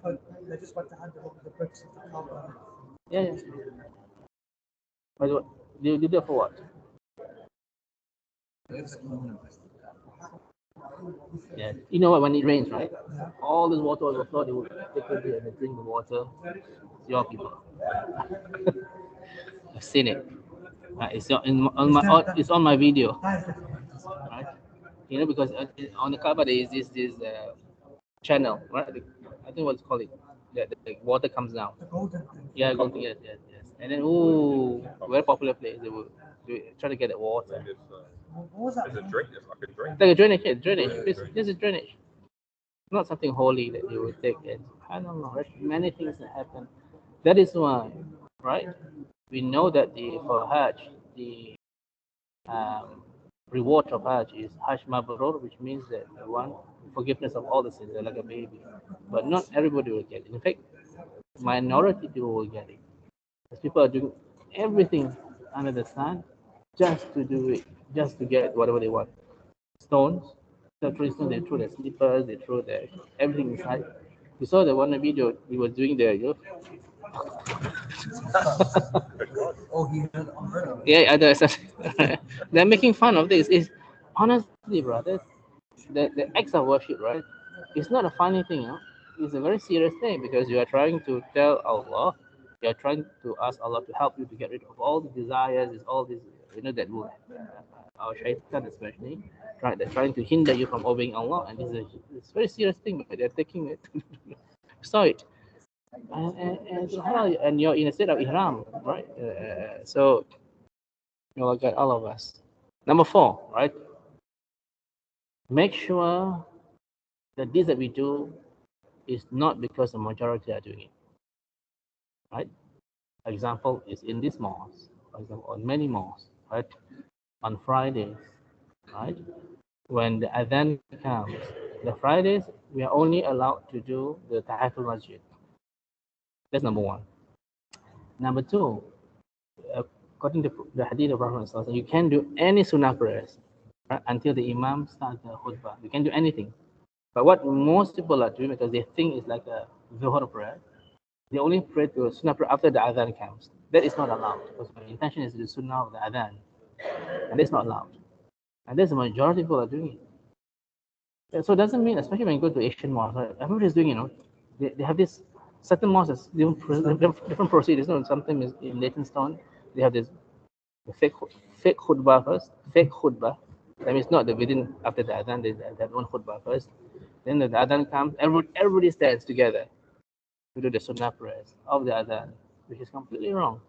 But they just want to hand over the bricks of the Kaaba. Yeah. But what, you did that for what? Yeah. You know what? When it rains, right? Yeah. All this water overflow. They will take it and they drink the water. It's your people. I've seen it. It's it's on my video, That is the right? You know, because on the Kaaba there is this channel, right? I think what's called it. The water comes down. the golden thing. Yeah, golden. Yes, yes, yes. And then very popular place. They will try to get the water. Maybe it's, What was that? it's a drink. It's like a drink. Like a drainage, yeah, drainage. This is drainage. Not something holy that you would take. And I don't know. There's many things that happen. That is why, right? We know that for Hajj, the reward of Hajj is Hajj Mabrur, which means that the one forgiveness of all the sins, like a baby. But not everybody will get it. In fact, minority people will get it. Because people are doing everything under the sun just to do it, just to get whatever they want. Stones, so for instance, they throw their slippers, they throw their everything inside. You saw the one video he was doing there, you know? Oh, he had an umbrella. Yeah, others. They're making fun of this. Is honestly, brothers, the acts of worship, right? It's not a funny thing, you know? It's a very serious thing because you are trying to tell Allah, you are trying to ask Allah to help you to get rid of all the desires, is all this, you know, that will our shaitan especially, right? They're trying to hinder you from obeying Allah, and it's a very serious thing, but they're taking it. Saw it. And you're in a state of ihram, right? So you will get all of us. Number 4, right? Make sure that this that we do is not because the majority are doing it, right? Example is in this mosque, for example, on many mosques, right? On Fridays, right? When the adhan comes, the Fridays we are only allowed to do the Tahiyatul Masjid. That's number 1. Number 2, according to the hadith of Prophet, you can do any sunnah prayers, right, until the imam starts the khutbah. You can do anything. But what most people are doing, because they think it's like a zuhur prayer, they only pray to sunnah prayer after the adhan comes. That is not allowed, because the intention is the sunnah of the adhan, and that's not allowed. And that's the majority of people are doing it. So it doesn't mean, especially when you go to Asian mosques, right, everybody's doing, you know, they have this certain mosques, different procedures. You know, sometimes in Leytonstone, they have this fake khutbah first, fake khutbah. That means not the within after the adhan, they have one khutbah first. Then the adhan comes, everybody stands together to do the sunnah prayers of the adhan, which is completely wrong,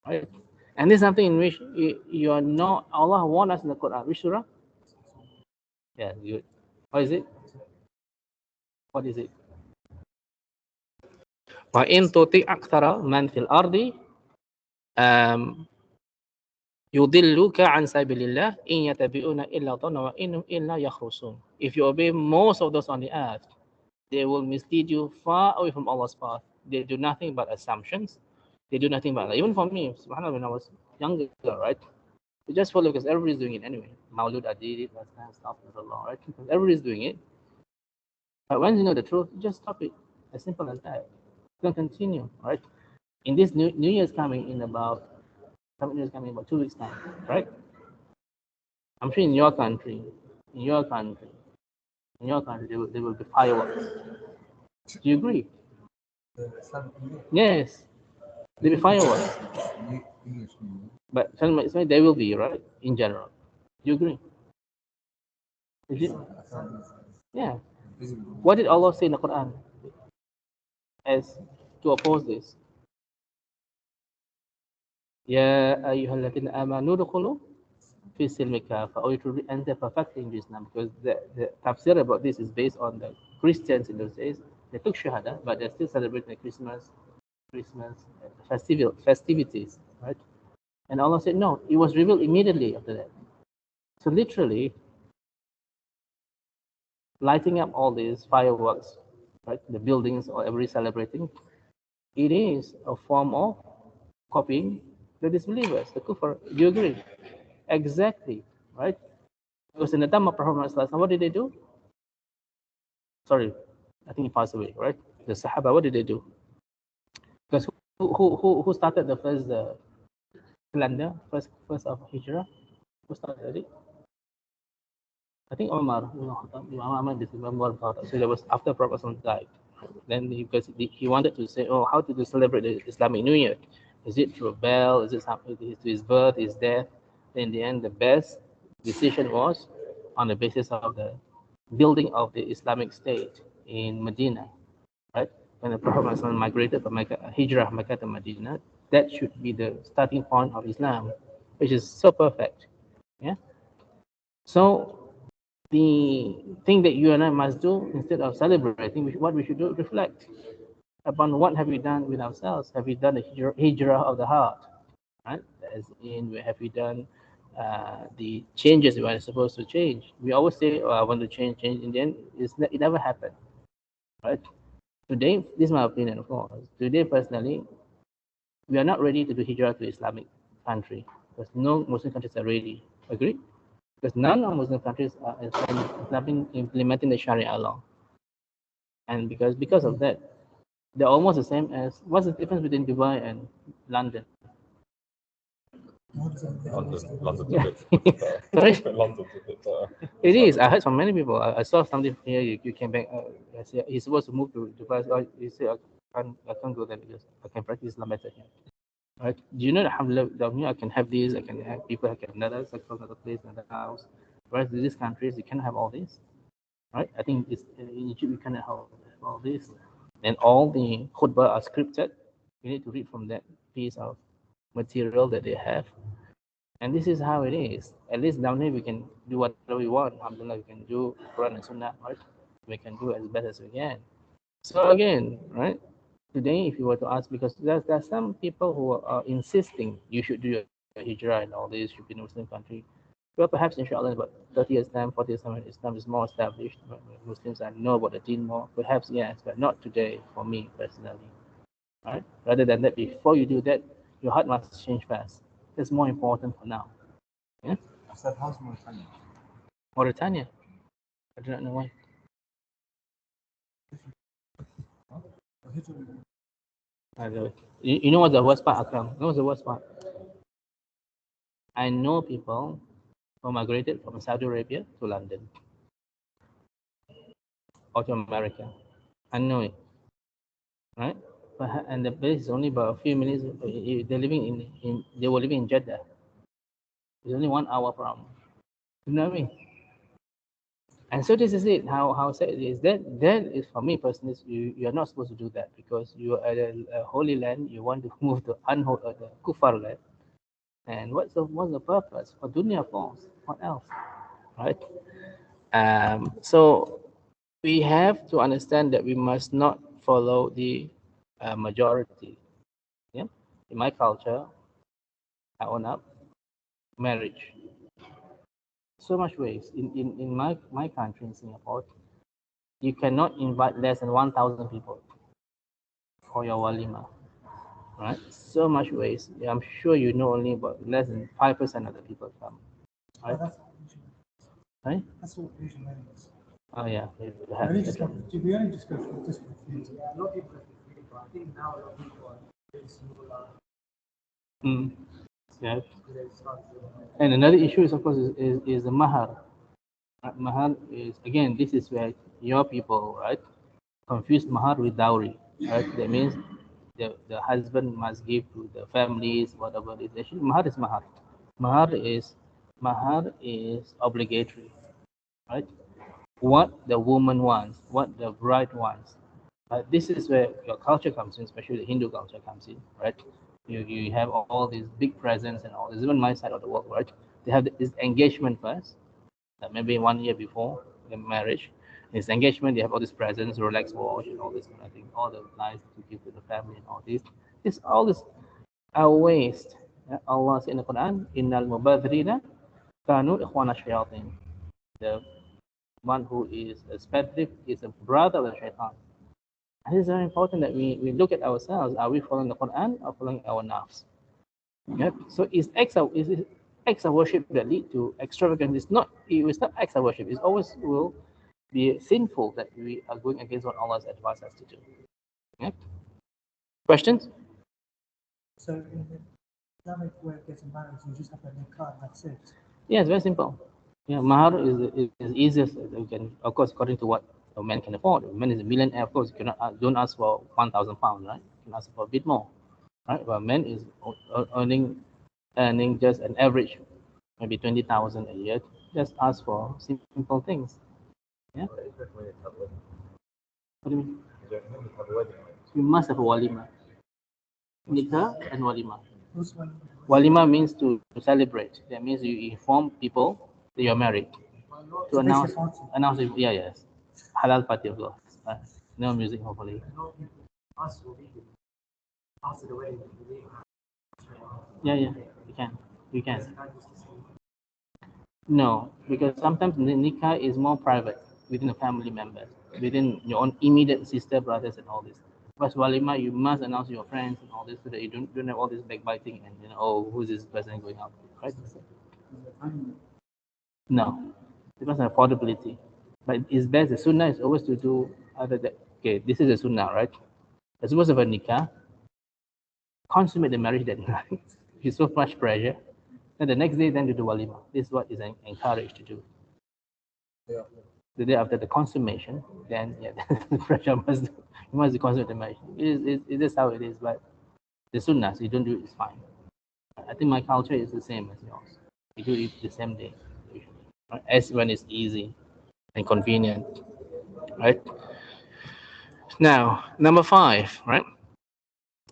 right? And this is something in which you are not, Allah warned us in the Quran. Which surah? Yeah, good. What is it? What is it? وَإِن تُطِعْ أَكْثَرَ مَنْ فِي الْأَرْضِ يُضِلُّكَ عَنْ سَبِيلِ اللَّهِ إِنْ يَتَّبِعُونَ إِلَّا الظَّنَّ وَإِنْهُمْ إِلَّا يَخْرُصُونَ. If you obey most of those on the earth, they will mislead you far away from Allah's path. They do nothing but assumptions. They do nothing but, even for me, subhanAllah, when I was younger, right? We just follow because everybody's doing it anyway. Maulud, I did it, last time, stuff, right? Because everybody's doing it. But once you know the truth, just stop it. As simple as that. Don't continue, right? In this New Year's coming in about 2 weeks time, right? I'm sure in your country, there will be fireworks. Do you agree? Yes, there will be fireworks. But there will be, right? In general. Do you agree? Is it? Yeah. What did Allah say in the Quran as to oppose this? Ya ayyuhalladhina amanu dukhulu fi silmi kafa, or you to enter perfectly in Islam, because the tafsir about this is based on the Christians in those days. They took shahada, but they're still celebrating the Christmas festivities, right? And Allah said no, it was revealed immediately after that. So literally, lighting up all these fireworks, right? The buildings or everybody celebrating, it is a form of copying the disbelievers, the kufr. Do you agree? Exactly, right? Because in the time of Prophet, what did they do? Sorry, I think he passed away, right? The Sahaba, what did they do? Because who started the first calendar, first of Hijrah? Who started it? I think Umar. So that was after Prophet died. Then because he wanted to say, oh, how to celebrate the Islamic New Year? Is it through a bell? Is it something to his birth, his death? In the end, the best decision was on the basis of the building of the Islamic State in Medina, right? When the Prophet migrated from Mecca, Hijrah, Mecca to Medina, that should be the starting point of Islam, which is so perfect. Yeah. So the thing that you and I must do instead of celebrating, what we should do, reflect upon what have we done with ourselves. Have we done a hijrah of the heart, right? As in, have we done the changes we are supposed to change? We always say, oh, I want to change, in the end, it never happened, right? Today, this is my opinion, of course. Today, personally, we are not ready to do hijrah to Islamic country because no Muslim countries are ready. Agree? Because none of Muslim countries are implementing the Sharia law. And because of that, they're almost the same as, what's the difference between Dubai and London? London's Yeah. a bit better. Sorry? London's a bit better. It is. I heard from many people. I saw something here. You came back. I said, he's supposed to move to Dubai. So you say, I can't go there because I can practice Islam better here. Right? Do you know that alhamdulillah, down here I can have this, I can have people, I can another place, another house. Whereas in these countries, you cannot have all this. Right? I think it's, in Egypt, you cannot have all this. And all the khutbah are scripted. You need to read from that piece of material that they have. And this is how it is. At least down here, we can do whatever we want. Alhamdulillah, we can do Quran and Sunnah, right? We can do as best as we can. So again, right? Today, if you were to ask, because there are some people who are insisting you should do your hijrah and all this, should be in a Muslim country. Well, perhaps inshallah, about 30 years time, 40 years time, Islam is more established. Muslims know about the deen more. Perhaps yes, but not today for me personally. Right? Rather than that, before you do that, your heart must change fast. That's more important for now. Yeah. I said, how's Mauritania? Mauritania. I do not know why. You know what's the worst part, Akram? You know what's the worst part? I know people who migrated from Saudi Arabia to London or to America. I know it, right? And the place is only about a few minutes. They're living they were living in Jeddah. It's only 1 hour from. You know what I mean? And so this is it. How sad it is. That is for me personally. You are not supposed to do that because you are at a holy land. You want to move to the kuffar land. And what's the purpose? For dunya forms. What else? Right? So we have to understand that we must not follow the majority. Yeah. In my culture, I own up marriage. So much ways. In my country, in Singapore, you cannot invite less than 1,000 people for your walima. Right? So much ways. I'm sure you know only about less than 5% of the people come. Right? Right? That's what Asian wedding is. Oh yeah. Only just go to be only just go for just for food. Yeah, a lot of people go for food, but I think now a lot of people are very similar. Yeah. And another issue is, of course, is the mahar. Mahar is, again, this is where your people, right, confuse mahar with dowry. Right? That means the husband must give to the families whatever it is. Actually, mahar is mahar. Mahar is obligatory. Right? What the woman wants, what the bride wants. This is where your culture comes in, especially the Hindu culture comes in, right? You have all these big presents and all this. Even my side of the world, right? They have this engagement first, maybe 1 year before the marriage. This engagement, they have all these presents, Rolex watch, and all this kind of thing, all the lies to give to the family and all this. All this are waste. Allah said in the Quran, "Innal mubadhirina kanu ikhwana shayatin." The one who is a spendthrift is a brother of the shaitan. And it is very important that we look at ourselves. Are we following the Quran or following our nafs? Yep. So it's acts of worship that lead to extravagance. It's not acts of worship. It always will be sinful that we are going against what Allah has advised us to do. Yeah. Questions? So in the Islamic way of getting married, you just have a nikah, that's it. Yeah, it's very simple. Yeah, mahar is easiest that you can, of course, according to what a man can afford. If a man is a millionaire, of course, you cannot don't ask for 1,000 pounds, right? You can ask for a bit more, right? But a man is earning just an average, maybe 20,000 a year. Just ask for simple things. Yeah. What do you mean? You must have a walima. Nikah and walima. Who's one? Walima means to celebrate. That means you inform people that you're married. To So announce, basically party. announce it, yeah, yes. Halal party, of course. No music, hopefully. Yeah, yeah, you can. You can. No, because sometimes the nikah is more private within the family members, within your own immediate sister, brothers, and all this. But walima, you must announce your friends and all this so that you don't have all this backbiting and oh, who's this person going out with, right? No, because of affordability. But it's best. The sunnah is always to do other than okay. This is the sunnah, right? As supposed to have a nikah, consummate the marriage that night. With so much pressure. Then the next day, then do the walima. This is what is encouraged to do. Yeah. The day after the consummation, then yeah, the pressure must consummate the marriage. It is how it is, but the sunnah, so you don't do it, it's fine. I think my culture is the same as yours. We do it the same day, usually, right? As when it's easy and convenient, right? Now, number 5, right?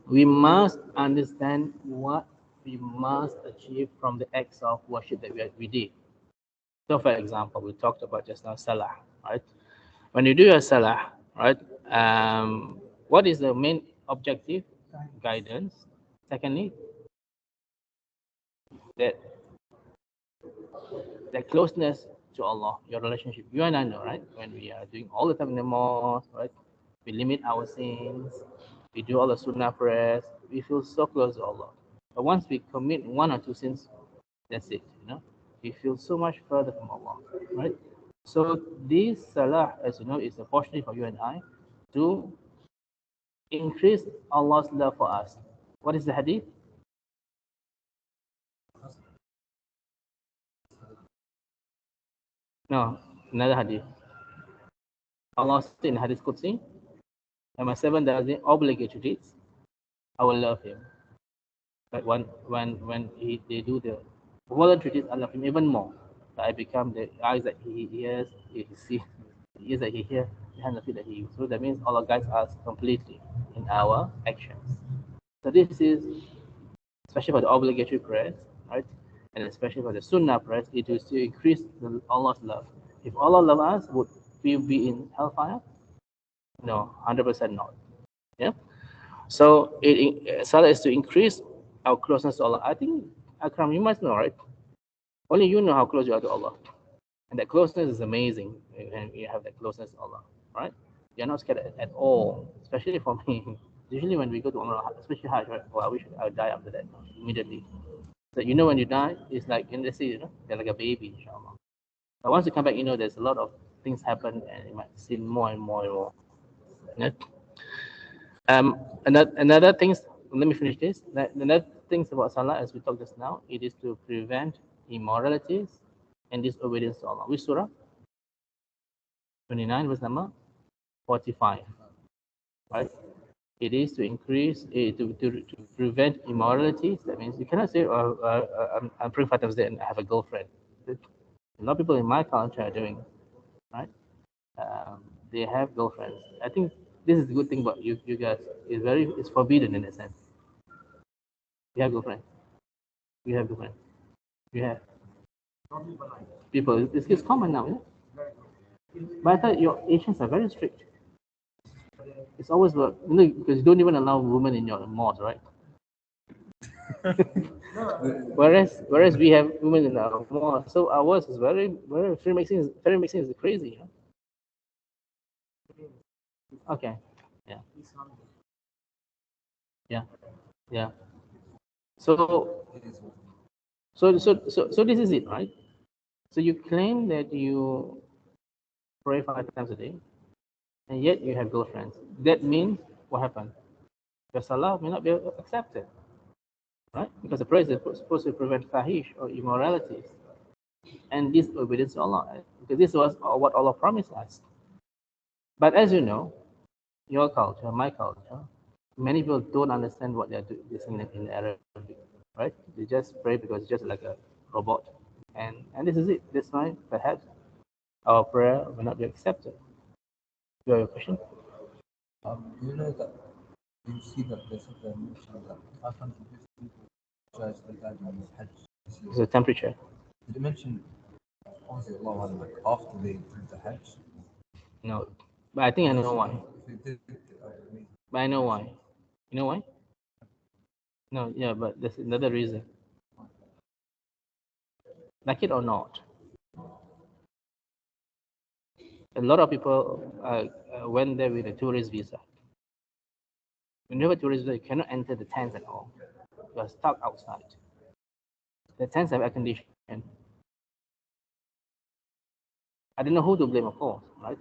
We must understand what we must achieve from the acts of worship that we did. So, for example, we talked about just now salah, right? When you do your salah, right? What is the main objective? Guidance. Secondly, that closeness to Allah, your relationship. You and I know, right? When we are doing all the time in the mosque, right? We limit our sins. We do all the sunnah prayers. We feel so close to Allah. But once we commit 1 or 2 sins, that's it. We feel so much further from Allah, right? So this salah, as you know, is a opportunity for you and I to increase Allah's love for us. What is the hadith? No, another hadith. Allah said in Hadith Qudsi, and my servant does the obligatory deeds, I will love him. But when they do the voluntary deeds, I love him even more. I become the eyes that he hears, he sees, the ears that he hears, the hands and feet that he uses. So that means Allah guides us completely in our actions. So this is especially for the obligatory prayers, right? And especially for the sunnah prayers, it is to increase Allah's love. If Allah loves us, would we be in hellfire? No, 100% not. Yeah. So salah is to increase our closeness to Allah. I think Akram, you must know, right? Only you know how close you are to Allah, and that closeness is amazing. And you have that closeness to Allah, right? You're not scared at all, especially for me. Usually when we go to Umrah, especially Hajj, right? Oh, I wish I would die after that immediately. So when you die, it's like in the sea, you're like a baby, inshallah. But once you come back, there's a lot of things happen, and you might see more and more and more. Yeah? Another things. Let me finish this. Another things about salah, as we talked just now, it is to prevent immoralities and disobedience to Allah. Which surah? 29, verse number 45. Right? It is to increase, to prevent immoralities. That means you cannot say, I'm praying 5 times a day and I have a girlfriend. A lot of people in my culture are doing, right? They have girlfriends. I think this is a good thing about you guys. It's forbidden in a sense. You have girlfriend. You have girlfriend. You have people. It's common now, yeah? But I thought your Asians are very strict. It's always because you don't even allow women in your mosque, right? whereas we have women in our mosque, so ours is very free mixing is crazy. Okay. Yeah. So this is it, right? So you claim that you pray 5 times a day, and yet you have girlfriends. That means what happened? Your salah may not be accepted, right? Because the prayer is supposed to prevent fahish or immoralities and disobedience to Allah, right? Because this was what Allah promised us. But as you know, your culture, my culture, many people don't understand what they're doing in Arabic, right? They just pray because it's just like a robot. And this is it. That's why perhaps our prayer will not be accepted. You have a question? You know that you see that there's a mention that 550 people judge the guide on Hajj this It's year. the temperature. Did it mention obviously Allah Alam, like after they did the Hajj? No. But I think I know why. If they did, But I know why. You know why? No, yeah, but there's another reason. Like it or not, a lot of people went there with a tourist visa. When you have a tourist visa, you cannot enter the tents at all. You are stuck outside. The tents have air conditioning. I don't know who to blame, of course, right?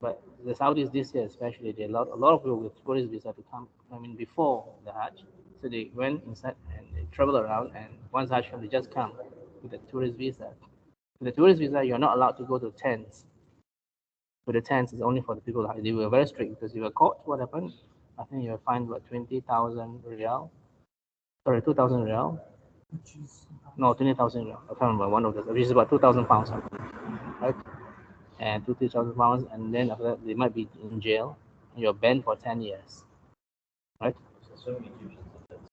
But the Saudis this year, especially, they allowed a lot of people with tourist visa to come. I mean, before the Hajj, so they went inside and they travel around. And once Hajj comes, they just come with a tourist visa. With the tourist visa, you are not allowed to go to tents. With the tents, is only for the people. They were very strict because you were caught. What happened? I think you were fined what 20,000 riyal. Sorry, 2,000 riyal. Which is No, 20,000 riyal. I can't remember one of those, which is about 2,000 pounds, right? And 2,000 pounds, and then after that, they might be in jail. And you're banned for 10 years, right? So many Egyptians,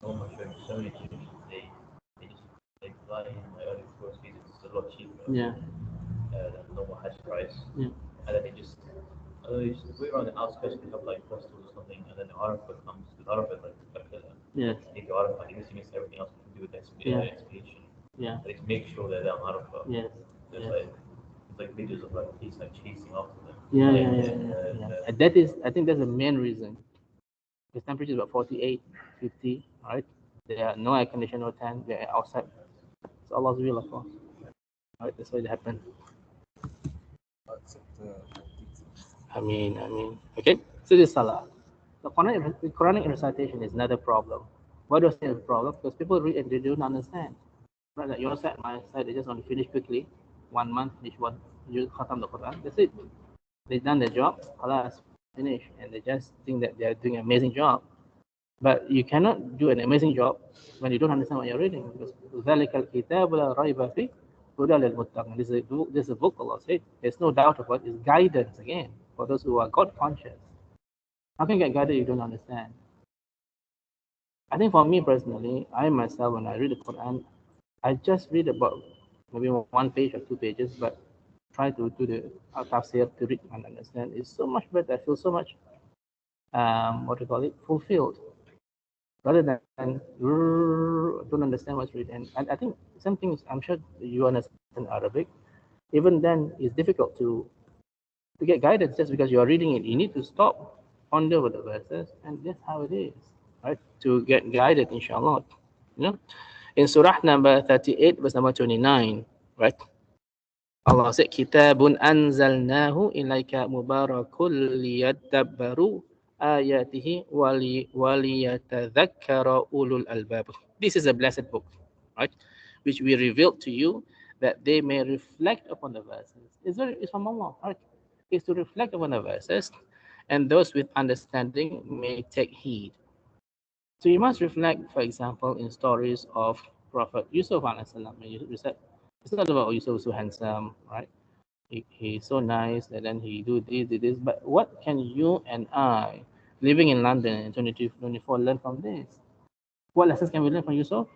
so much, so many Egyptians, they fly in my early tourist visas, it's a lot cheaper Yeah, than normal Hajj price. yeah, And then they just we're on the outskirts, they have like hostels or something, and then the Arafah comes, because Arafah is like yes, if the Arafah, you miss everything else to do with Yeah. expedition. yeah, They make sure they're there on Arafah. yes, There's yes. like videos of like he's like chasing after them. Yeah, Like, yeah, yeah, yeah. And that is, I think that's the main reason. The temperature is about 48, 50, right? There are no air conditioning, no tent, they're outside. It's Allah's will, of course. Right, that's why it happened. accept the details. I mean, okay. So this Salah. The Quranic recitation is another problem. Why do I say it's a problem? Because people read and they don't understand. Right, like your side, my side, they just want to finish quickly. 1 month, finish one, you khatam the Quran. That's it. They've done their job, Khalas, finish, and they just think that they're doing an amazing job. But you cannot do an amazing job when you don't understand what you're reading. Because ذَلِكَ الْكِتَابُ لَا رَيْبَ فِيهِ هُدًى لِلْمُتَّقِينَ. This is a book, Allah said. There's no doubt about it. It's guidance again for those who are God conscious. How can you get guided if you don't understand? I think for me personally, I myself, when I read the Quran, I just read about maybe 1 page or 2 pages, but try to do the tafsir to read and understand. It's so much better. I feel so much, what do you call it, fulfilled, rather than don't understand what's written. And I think some things, I'm sure you understand Arabic. Even then, it's difficult to get guidance just because you are reading it. You need to stop, ponder over the verses, and that's how it is, right? To get guided, inshallah. You know, in Surah number 38, verse number 29, right? Allah said, "Kitabun anzalnahu ilaika mubarakul liyadabbaru ayatihi waliyatadhakkara ulul albab." This is a blessed book, right? Which we revealed to you that they may reflect upon the verses. It's from Allah, right? It's to reflect upon the verses, and those with understanding may take heed. So you must reflect, for example, in stories of Prophet Yusuf alayhi salam. You said it's not about Yusuf so handsome, right? He's so nice, and then he do this. But what can you and I, living in London in 2024, learn from this? What lessons can we learn from Yusuf?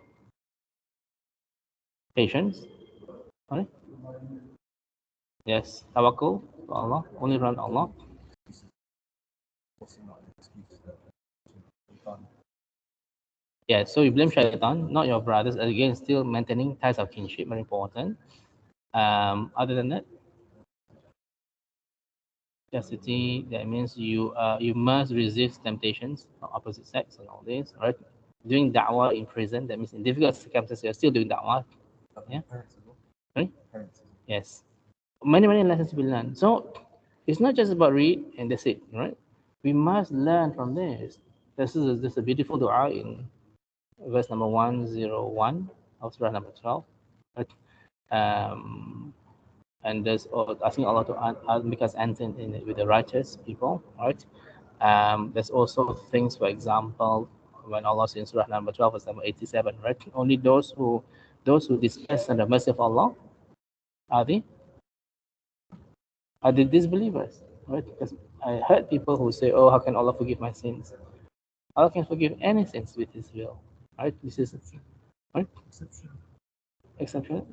Patience, right? Yes, tawakkul to Allah, only run Allah. Also not an excuse that you can't. Yeah, so you blame Shaitan, not your brothers. Again, still maintaining ties of kinship, very important. Other than that, chastity, that means you must resist temptations of opposite sex and all this, right? Doing da'wah in prison, that means in difficult circumstances, you're still doing da'wah. Yeah. Parents as well. Right? Parents as well. Yes. Many lessons to be learned. So it's not just about read and that's it, right? We must learn from this. This is a beautiful dua in verse number 101 of Surah number 12. Right? And there's asking Allah to make us enter in it with the righteous people. Right? There's also things, for example, when Allah says in Surah number 12, verse number 87, right? Only those who despise the mercy of Allah are the disbelievers, right? Because I heard people who say, "Oh, how can Allah forgive my sins?" Allah can forgive any sins with His will, right? This is right. Exception.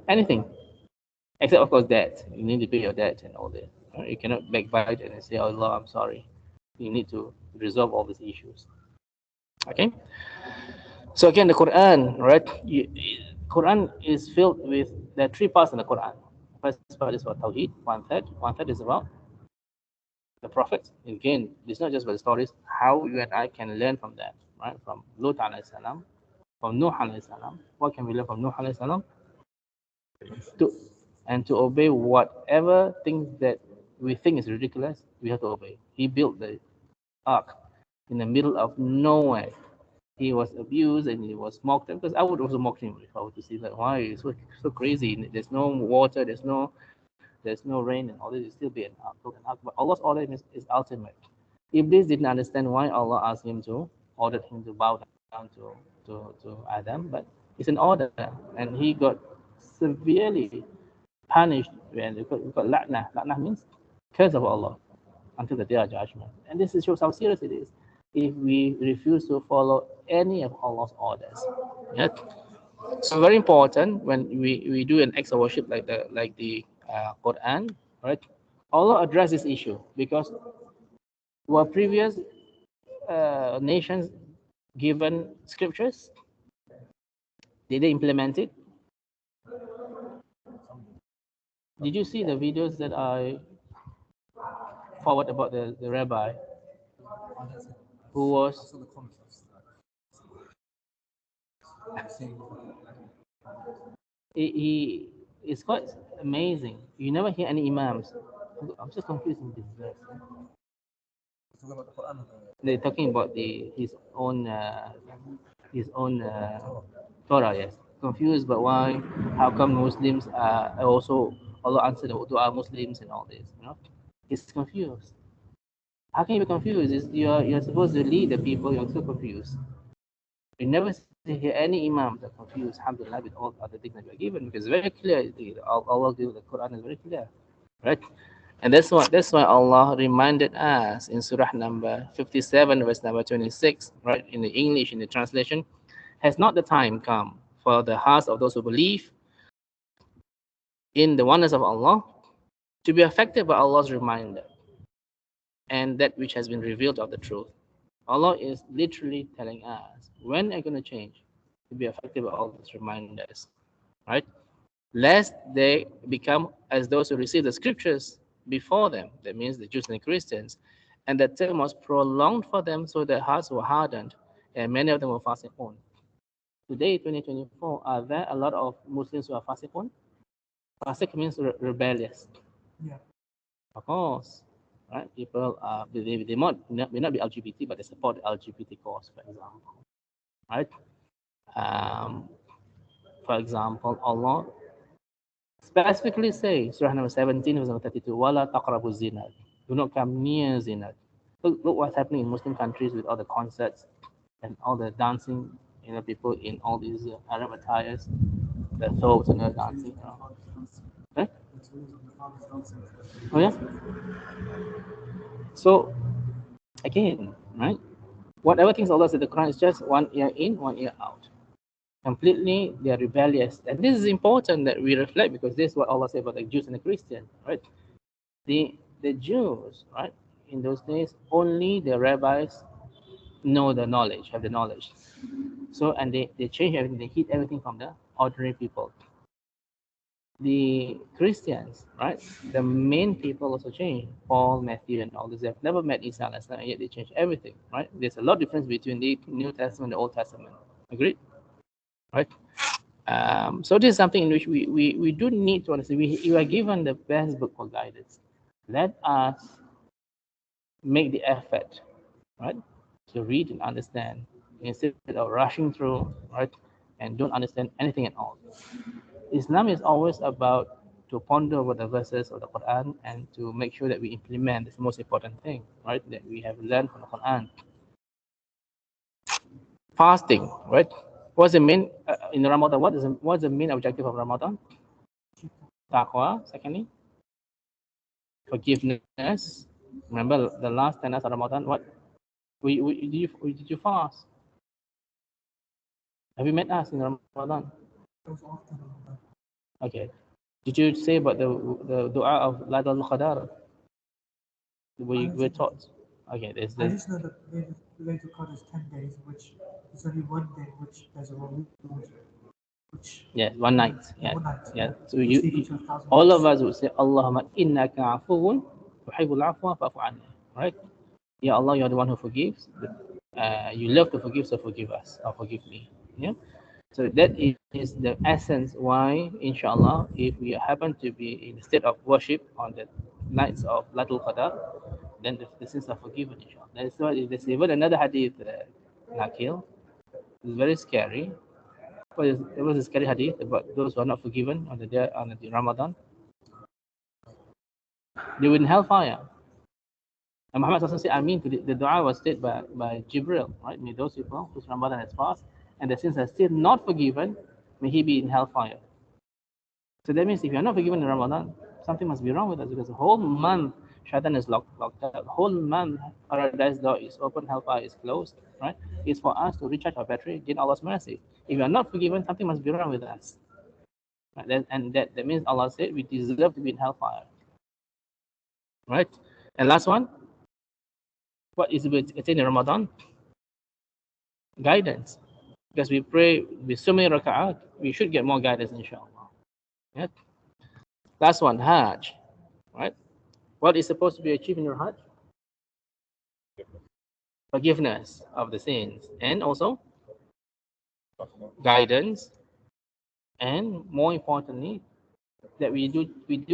Anything, except of course debt. You need to pay your debt and all this. Right? You cannot backbite and say, "Oh Allah, I'm sorry." You need to resolve all these issues. Okay. So again, the Quran, right? Quran is filled with, there are three parts in the Quran. First part is about Tawheed, one third is about the prophets. Again, it's not just about the stories, how you and I can learn from that, right? From Lut alayhi salam, from Nuh alayhi salam. What can we learn from Nuh alayhi salam? To obey whatever things that we think is ridiculous, we have to obey. He built the ark in the middle of nowhere. He was abused and he was mocked, because I would also mock him if I were to see that, why it's so crazy. There's no water, there's no rain, and all this. It still be an ark. But Allah's order is ultimate. Iblis didn't understand why Allah asked him to ordered him to bow down to Adam, but it's an order, and he got severely punished when we got la'nah. La'nah means curse of Allah until the day of judgment. And this shows how serious it is if we refuse to follow any of Allah's orders. Yeah? So very important when we do an act of worship like the Quran, right? Allah address this issue, because were previous nations given scriptures? Did they implement it? Did you see the videos that I forward about the rabbi who was he is quite amazing. You never hear any imams. I'm just confused in this verse. They're talking about his own Torah, yes. Confused, but why? How come Muslims are also Allah answered the dua Muslims and all this? You know, he's confused. How can you be confused? You're supposed to lead the people. You're so confused. You never hear any imam that confused. Alhamdulillah, with all other things that we are given, because it's very clear. Allah gives the Quran is very clear, right? And that's why Allah reminded us in Surah number 57, verse number 26, right? In the English, in the translation, has not the time come for the hearts of those who believe in the oneness of Allah to be affected by Allah's reminder and that which has been revealed of the truth? Allah is literally telling us, when are you going to change to be affected by all these reminders, right? Lest they become as those who receive the scriptures before them. That means the Jews and the Christians. And that term was prolonged for them, so their hearts were hardened, and many of them were fasiqun. Today, 2024, are there a lot of Muslims who are fasiqun? Fasiq means rebellious. Yeah. Of course, right? People they may not be LGBT, but they support the LGBT cause, for example, right? For example, Allah specifically say, Surah number 17, verse number 32, "Wala taqrabu zina." Do not come near zina. Look what's happening in Muslim countries with all the concerts and all the dancing. You know, people in all these Arab attires, the thobes and the dancing. Right? Oh yeah. So again, right? Whatever things Allah said, the Quran is just one ear in, one ear out. Completely, they are rebellious, and this is important that we reflect, because this is what Allah said about the Jews and the Christians, right? The Jews, right? In those days, only the rabbis know the knowledge, have the knowledge. So, and they change everything, they hid everything from the ordinary people. The Christians, right? The main people also change. Paul, Matthew, and all this. They've never met Isa, and yet they change everything, right? There's a lot of difference between the New Testament and the Old Testament. Agreed? Right? So this is something in which we do need to understand. We are given the best book for guidance. Let us make the effort, right, to read and understand instead of rushing through, right, and don't understand anything at all. Islam is always about to ponder over the verses of the Quran and to make sure that we implement. That's the most important thing, right, that we have learned from the Quran. Fasting, right? What's the main in Ramadan? What's the main objective of Ramadan? Taqwa. Secondly, forgiveness. Remember the last 10 days of Ramadan. What did you fast? Have you met us in Ramadan? It was often on Okay. Did you say about the dua of Ladal Qadar? We taught. Okay, I just know that Laylatul Qadr is 10 days, which is only one day which there's a reward, which yeah, one night. Yeah, one night, yeah. So which you, equal to 1,000 all months. of us would say, Allahumma innaka afuun tuhibbul afwa fa'fu anna. Right? Ya Allah, you're the one who forgives. You love to forgive, so forgive us or forgive me. Yeah. So that is the essence why, inshallah, if we happen to be in the state of worship on the nights of Ladul Qadar, then the sins are forgiven, inshallah. That's why there's even another hadith, Nakil. It's very scary. It was a scary hadith about those who are not forgiven on the day on the Ramadan. They were in hellfire. And Muhammad also said, Ameen, to the dua was said by Jibril, right? May those people whose Ramadan has passed and the sins are still not forgiven, may he be in hellfire. So that means if you're not forgiven in Ramadan, something must be wrong with us because the whole month Shaitan is locked out. The whole month paradise door is open, hellfire is closed, right? It's for us to recharge our battery, gain Allah's mercy. If you are not forgiven, something must be wrong with us. Right? And that means Allah said we deserve to be in hellfire. Right? And last one, what is it in Ramadan? Guidance. Because we pray with so many raka'at, we should get more guidance, inshallah. Yeah? Last one, Hajj. Right? What is supposed to be achieved in your Hajj? Forgiveness of the sins. And also guidance. And more importantly, that we do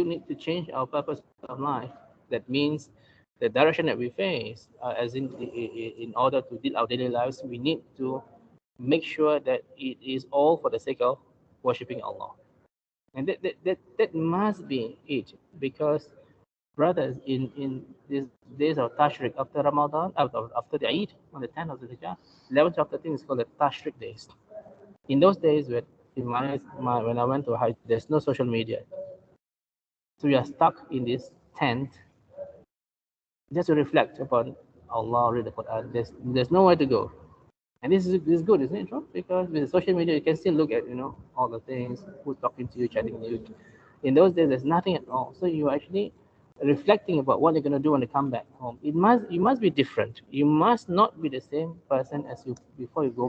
need to change our purpose of life. That means the direction that we face, as in order to deal our daily lives, we need to make sure that it is all for the sake of worshiping Allah. And that must be it, because brothers, in these days of Tashriq after Ramadan, after the Eid, on the 10th of the Hijjah, 11th of 13 is called the Tashriq days. In those days, when I went to Hajj, there's no social media. So we are stuck in this tent just to reflect upon Allah, read the Quran. There's nowhere to go. And this is good, isn't it, true? Because with social media, you can still look at, all the things, who's talking to you, chatting to you. In those days, there's nothing at all. So you're actually reflecting about what you're going to do when you come back home. You must be different. You must not be the same person as you before you go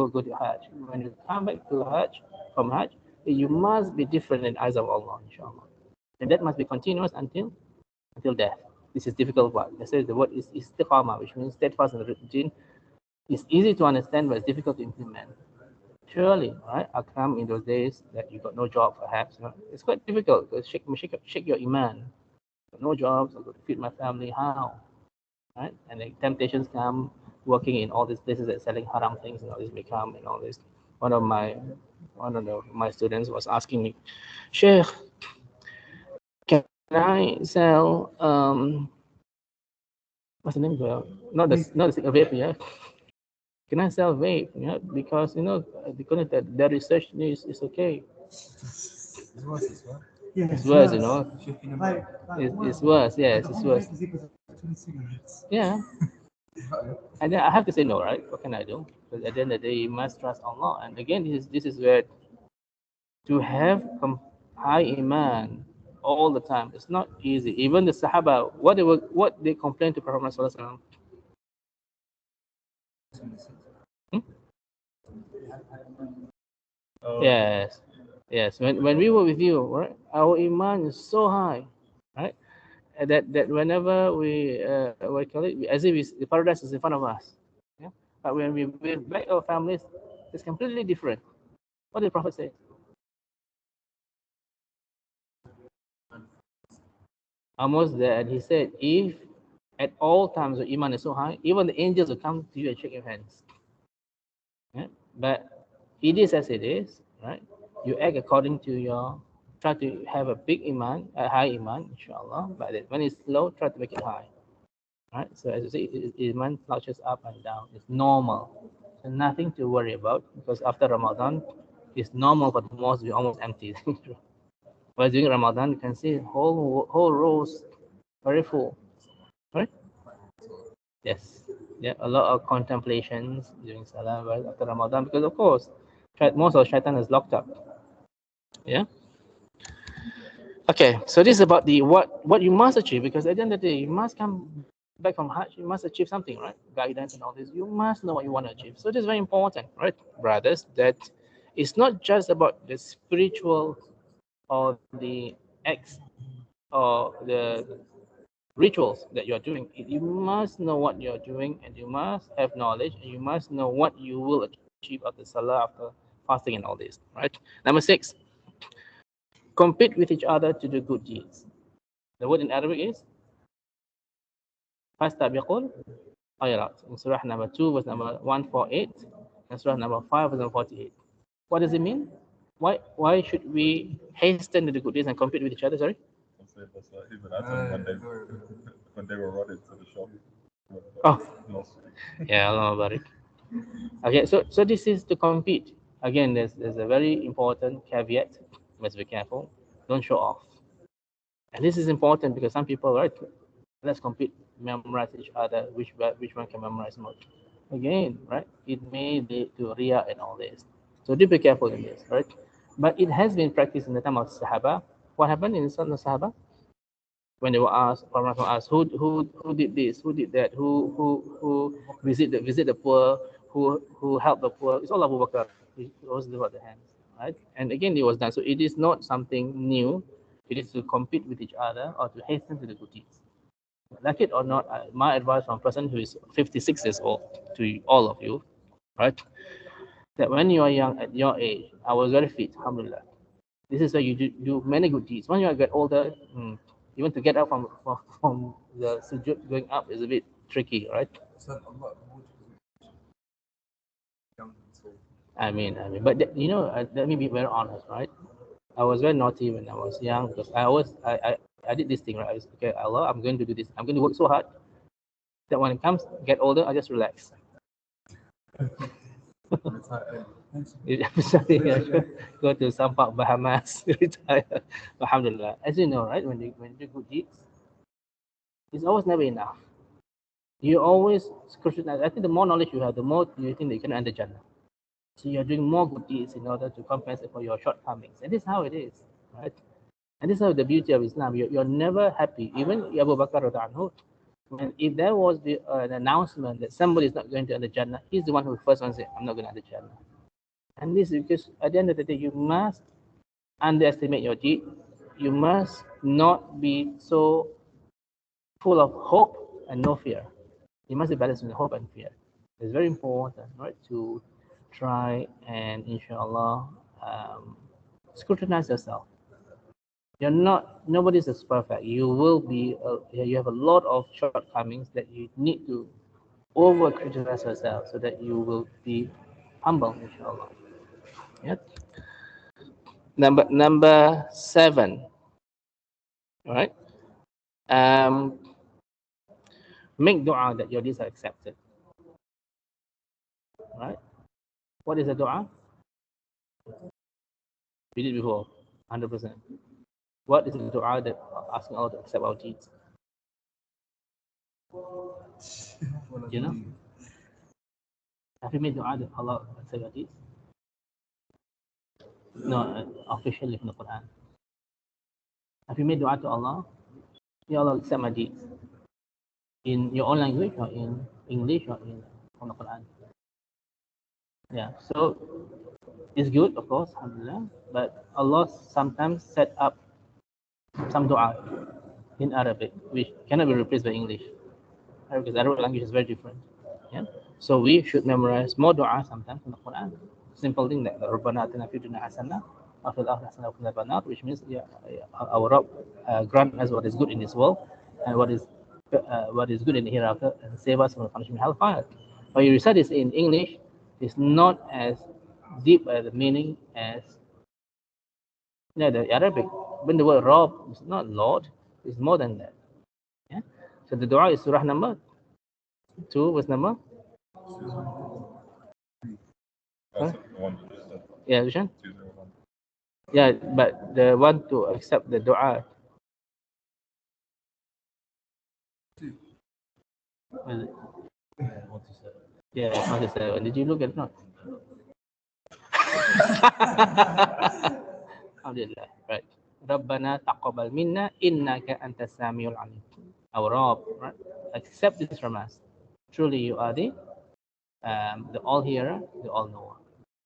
to Hajj. When you come back to Hajj, from Hajj, you must be different in the eyes of Allah, inshallah. And that must be continuous until death. This is difficult part. They say the word is istiqamah, which means steadfast in the routine. It's easy to understand, but it's difficult to implement. Surely, right? Akram in those days that you got no job, perhaps. It's quite difficult to shake your iman. Got no jobs, I've got to feed my family. How? Right? And the temptations come, working in all these places that selling haram things and all this become and all this. One of my students was asking me, Sheikh, can I sell what's the name? Not the vape, yeah. Can I sell vape? Yeah, because because the research is okay. It's worse as well. Yeah, It's worse, Shaking them Like, It's worse, yes, the it's whole worse. life is equal to 20 cigarettes. Yeah. And then I have to say no, right? What can I do? Because at the end of the day, you must trust Allah. And again, this is where to have high iman all the time, it's not easy. Even the Sahaba, what they complained to Prophet Muhammad. Oh, Yes. When we were with you, right, our iman is so high, right? That whenever we call it, as if the paradise is in front of us. Yeah. But when we back our families, it's completely different. What did the Prophet say? Almost there, and he said, if At all times, your iman is so high, even the angels will come to you and shake your hands. Yeah? But it is as it is, right? You act according to your, try to have a big iman, a high iman, inshallah. But when it's low, try to make it high, right? So as you say, iman fluctuates up and down. It's normal. So nothing to worry about, because after Ramadan, it's normal for the mosque to be almost empty. Whereas during Ramadan, you can see whole rows very full, right? Yes. Yeah, a lot of contemplations during Salah right after Ramadan, because of course, most of shaitan is locked up. Yeah. Okay, so this is about the what you must achieve, because at the end of the day, you must come back from Hajj, you must achieve something, right? Guidance and all this. You must know what you want to achieve. So this is very important, right, brothers, that it's not just about the spiritual or the acts or the rituals that you are doing. You must know what you are doing, and you must have knowledge, and you must know what you will achieve after Salah, after fasting and all this, right? Number 6, compete with each other to do good deeds. The word in Arabic is fastabiqul khairat. In Surah number 2, verse number 148, and Surah number 5, verse number 48. What does it mean? Why should we hasten to do good deeds and compete with each other? Sorry. Even Adam, when they were running to the shop. Oh, Last week. yeah, Allah Barik. Okay, so this is to compete. Again, there's a very important caveat. Must be careful. Don't show off. And this is important because some people, right? Let's compete, memorize each other. Which one can memorize more? Again, right? It may lead to riya and all this. So do be careful in this, right? But it has been practiced in the time of Sahaba. What happened in the Sahaba? When they were asked, who did this, who did that, who visit the poor, who helped the poor? It's all Abu Bakr. He always lift the hands, right? And again, it was done. So it is not something new. It is to compete with each other or to hasten to the good deeds. Like it or not, my advice from a person who is 56 years old to all of you, right? That when you are young, at your age, I was very fit, alhamdulillah. This is where you do many good deeds. When you get older, even to get up from the sujood going up is a bit tricky, right? So Allah would young and tall. I mean, but let me be very honest, right? I was very naughty when I was young, because I did this thing, right? I was, okay, Allah, I'm going to do this. I'm going to work so hard that when it comes, get older, I just relax. Go to some part Bahamas, retire. Alhamdulillah. As you know, right? When you do good deeds, it's always never enough. You always scrutinize. I think the more knowledge you have, the more you think that you can enter Jannah. So you're doing more good deeds in order to compensate for your shortcomings. And this is how it is, right? And this is how the beauty of Islam. You're never happy. Even Abu Bakr anhu, if there was an announcement that somebody is not going to enter Jannah, he's the one who first one say, I'm not going to enter Jannah. And this is because at the end of the day, you must underestimate your deed. You must not be so full of hope and no fear. You must be balanced between hope and fear. It's very important, right, to try and, inshallah, scrutinize yourself. Nobody is perfect. You will be, you have a lot of shortcomings that you need to over criticize yourself so that you will be humble, inshallah. Yep. Number 7. All right. Make dua that your deeds are accepted. All right. What is a dua? We did before, 100%. What is the dua that asking Allah to accept our deeds? You know? Have you made dua that Allah accept your deeds? No, officially from the Quran. Have you made dua to Allah? Ya Allah, accept my deeds. In your own language or in English or from the Quran? Yeah, so it's good, of course, alhamdulillah, but Allah sometimes set up some dua in Arabic, which cannot be replaced by English. Because Arabic language is very different. Yeah, so we should memorize more dua sometimes in the Quran. Simple thing like Rabbana atina fid dunya hasanah wa fil akhirati hasanah wa qina adhaban nar, which means our Rabb grant us what is good in this world and what is what is good in the hereafter and save us from the punishment of hellfire. When you recite this in English, it's not as deep as the meaning as the Arabic. When the word Rob is not Lord, it's more than that. Yeah. So the dua is surah number 2, verse number. That's the one you just said. Yeah, which one? 201. Yeah, but the one to accept the dua. What is it? Yeah, 127. Did you look at it? Not. Alhamdulillah. Right. Rabbana taqabbal minna innaka antas samiul alim. Our Rabb, right? Accept this from us. Truly, you are the all hearer, the all knower.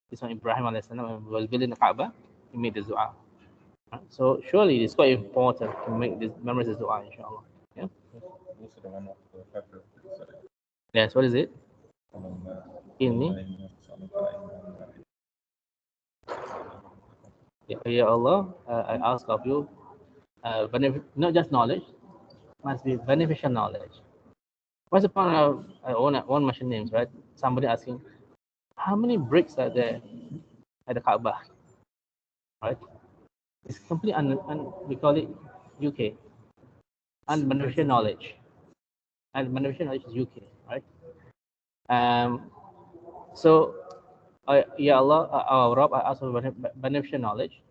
This one Ibrahim alayhi salam, when he was building the Kaaba, he made this dua. Right? So surely it's quite important to make this memorize this dua, inshallah. Yeah. Also the one after the Fajr. Yes. What is it? Ini. Ya Allah, I ask of you, not just knowledge, must be beneficial knowledge. Once upon I won't mention names, right? Somebody asking, how many bricks are there at the Kaaba? Right? It's completely we call it UK. Unbeneficial knowledge. And beneficial knowledge is UK, right? So, Ya Allah, our Rabb, I ask for beneficial knowledge,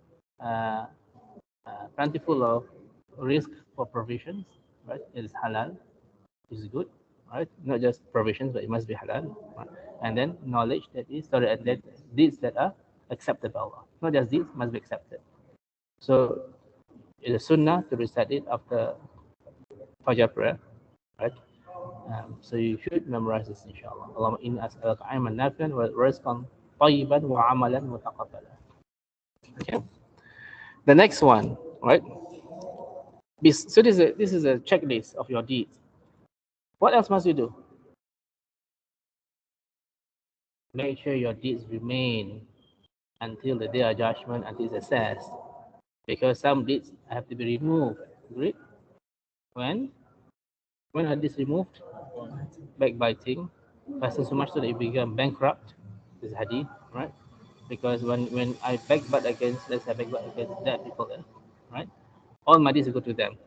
plentiful of risk for provisions, right? It is halal, it is good, right? Not just provisions, but it must be halal, right? And then knowledge that is, and that deeds that are accepted by Allah. Not just deeds, must be accepted. So, it is sunnah to recite it after Fajr prayer, right? So you should memorize this, inshallah. Allahumma inni as'aluka ilman nafi'an wa rizqan tayyiban wa amalan mutaqabbalan. Okay. The next one, right? So this is a checklist of your deeds. What else must you do? Make sure your deeds remain until the day of judgment, until it's assessed. Because some deeds have to be removed. Agreed? When are these removed? Backbiting, fasting so much so that you become bankrupt. This is hadith, right? Because when I backbite against, let's say backbite against dead people, right? All my deeds go to them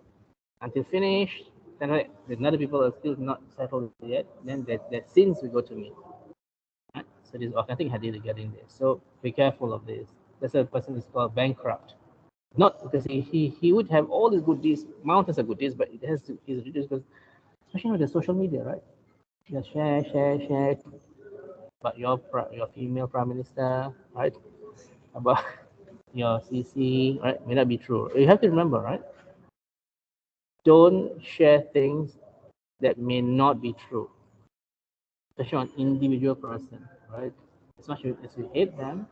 until finished. Then right, the other people are still not settled yet. Then that sins will go to me. Right? So this is authentic hadith regarding this. So be careful of this. That's why a person is called bankrupt. Not because he would have all these good deeds, mountains of good deeds, but it has to is reduced because, especially with the social media, right? Just share about your female prime minister, right? About your CC, right? May not be true. You have to remember, right? Don't share things that may not be true, especially on individual person, right? As much as you hate them,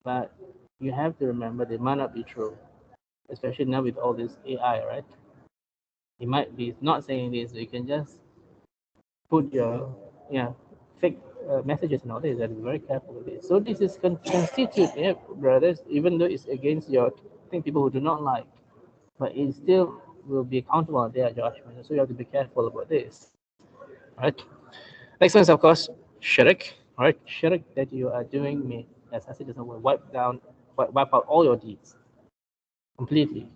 but you have to remember they might not be true, especially now with all this AI, right? He might be not saying this, so you can just put your fake messages and all this. That is very careful with this. So this is constitute, brothers, even though it's against your people who do not like, but it still will be accountable on their judgment. So you have to be careful about this. Right. Next one is of course shirk. Right. Shirk that you are doing may, as I said, will wipe out all your deeds completely.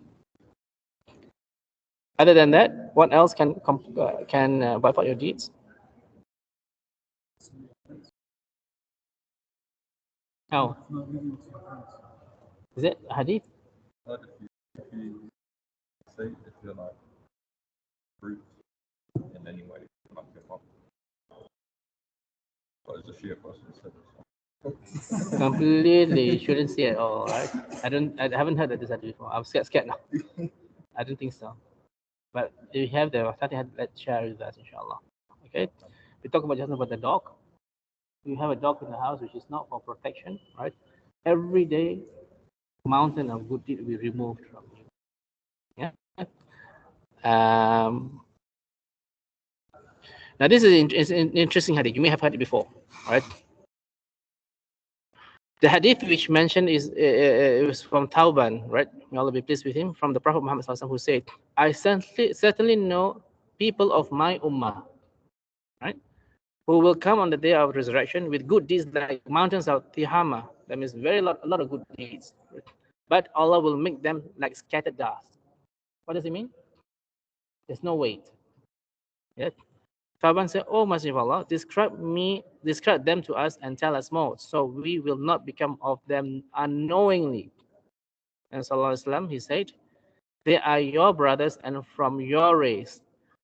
Other than that, what else can wipe out your deeds? How? Is it hadith? But if you say if you're like fruit in any way, like hip hop. But it's a Shia person who said this. Completely shouldn't see at all, right? I haven't heard of this hadith before. I'm scared now. I don't think so. But if you have the hadith, let's share with us, inshallah. Okay. We talk about just about the dog. You have a dog in the house which is not for protection, right? Every day, mountain of good deed will be removed from you. Yeah. Now this is an interesting hadith. You may have heard it before, right? The hadith which mentioned is it was from Tauban, right? May Allah be pleased with him, from the Prophet Muhammad who said, "I certainly know people of my ummah, right? Who will come on the day of resurrection with good deeds like mountains of Tihama. That means a lot of good deeds. But Allah will make them like scattered dust. What does it mean? There's no weight. Yeah. Faban said, "Oh Messenger of Allah, describe them to us and tell us more, so we will not become of them unknowingly." And Sallallahu Alaihi Wasallam, he said, "They are your brothers and from your race,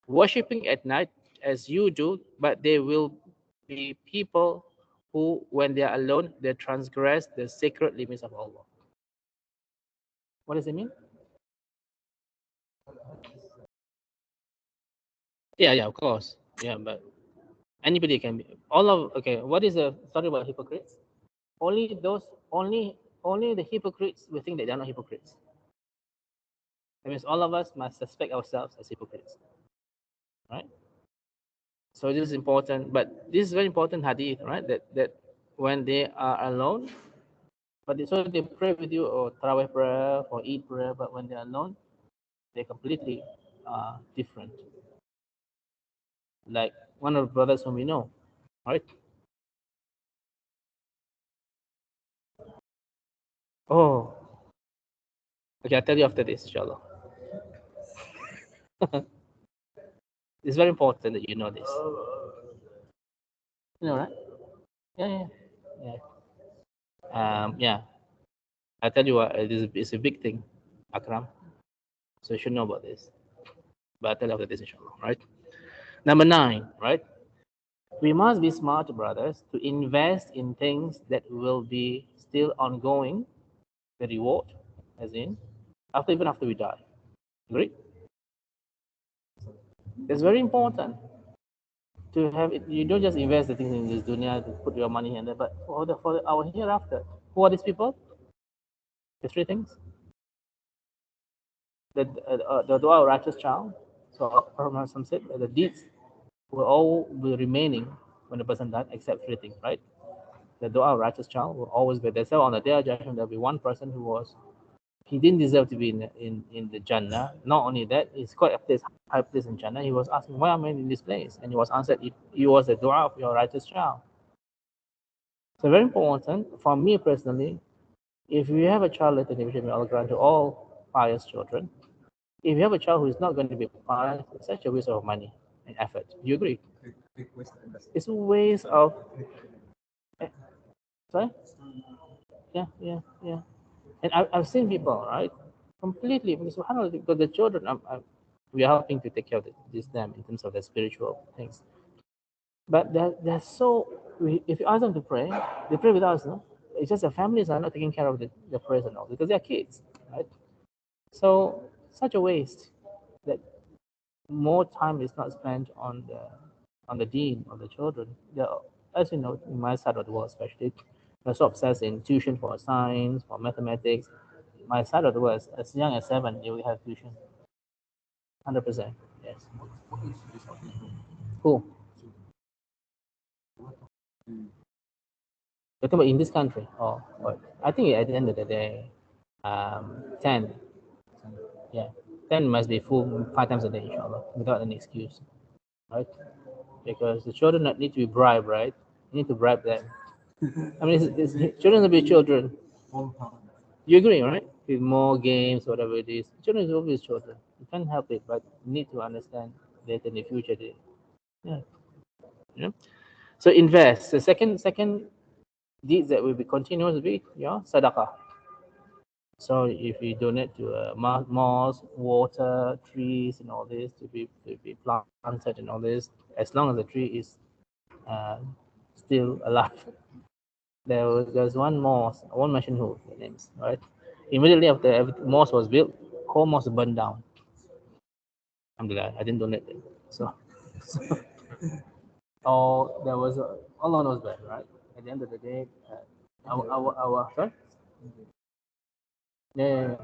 worshipping at night as you do, but they will be people who, when they are alone, they transgress the sacred limits of Allah." What does it mean? Yeah, of course. Yeah, but anybody can be. Okay. What is the story about hypocrites? Only the hypocrites will think that they're not hypocrites. That means all of us must suspect ourselves as hypocrites, right? So this is important, but this is very important hadith, right? That when they are alone, so they pray with you or Tarawih prayer or Eid prayer, but when they're alone, they're completely different. Like one of the brothers whom we know, right? Oh, okay, I'll tell you after this, inshallah. It's very important that you know this. You know, right? Yeah. Yeah. I tell you what, it's a big thing, Akram. So you should know about this. But I'll tell you after this, inshallah, right? Number 9, right? We must be smart, brothers, to invest in things that will be still ongoing, the reward, as in, even after we die. Agree? It's very important to have it. You don't just invest the things in this dunya to put your money in there, but for our hereafter. Who are these people? The 3 things. The dua of righteous child. So Prophet said that the deeds will all be remaining when the person died, except 3 things, right? The dua of righteous child will always be there. So on the day of judgment, there'll be one person he didn't deserve to be in the Jannah. Not only that, it's quite a high place in Jannah. He was asking, why am I in this place? And he was answered, it was the dua of your righteous child. So very important for me personally, if you have a child later in the future, Allah grant to all pious children. If you have a child who is not going to be pious, it's such a waste of money and effort. Do you agree? Big waste of investment. It's a waste of. Sorry? Yeah. And I've seen people, right? Completely, because subhanAllah, because the children, we are helping to take care of them in terms of their spiritual things. But they're so, if you ask them to pray, they pray with us, no? It's just the families are not taking care of the prayers and all, because they're kids, right? So, such a waste that more time is not spent on the deen of the children. As you know, in my side of the world especially, they're so obsessed in tuition for science, for mathematics. My side of the world, as young as 7, they will have tuition. 100%. Yes. What age should they start doing? Cool. You're talking about in this country? Oh, what? I think at the end of the day, 10. Yeah. 10 must be full 5 times a day, inshallah, without any excuse. Right? Because the children need to be bribed, right? You need to bribe them. I mean, children will be children. You agree, right? With more games, whatever it is. Children is always children. You can't help it, but you need to understand that in the future, yeah. So invest. The second deeds that will be continuous will be your sadaqah. So if you donate to malls, water, trees, and all this to be planted and all this, as long as the tree is still alive. There's one mosque. I won't mention who the names, right? Immediately after every mosque was built, whole mosque burned down. Alhamdulillah, I didn't donate it. So there was Allah knows better, right? At the end of the day, our sorry? Yeah.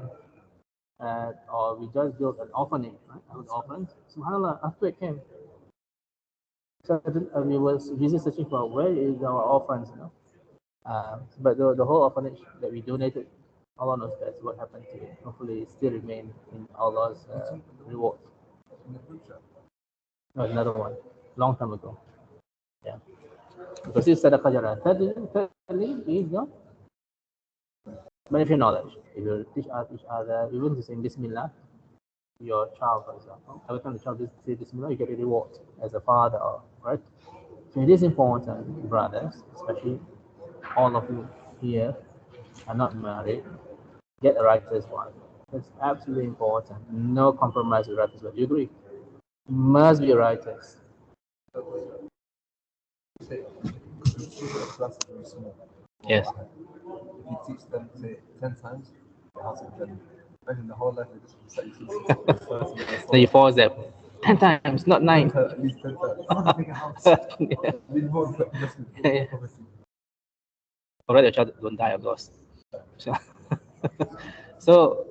Or we just built an orphanage, right? An orphanage. Subhanallah, after it came, so we was busy searching for where is our orphans, you know. But the whole orphanage that we donated, Allah knows best what happened to it. Hopefully, it still remain in Allah's reward. In the future, No, another one, long time ago. Yeah. Because it's sadaqah jariyah. Thirdly is your benefit knowledge. If you teach each other, even to saying Bismillah, your child, for example, every time the child says Bismillah, you get a reward as a father, right? So it is important, brothers, especially all of you here are not married, get a righteous wife. It's absolutely important. No compromise with righteous wife. Do you agree? Must be righteous. Say, the class is very small. Yes. If you teach them, say, 10 times, the house will then imagine the whole life they just recite you Then you pause them 10 times, not 9. at least 10 times. I want a bigger house. Yeah. Need more investment. Yeah. Poverty. Alright, your child don't die of course. So, so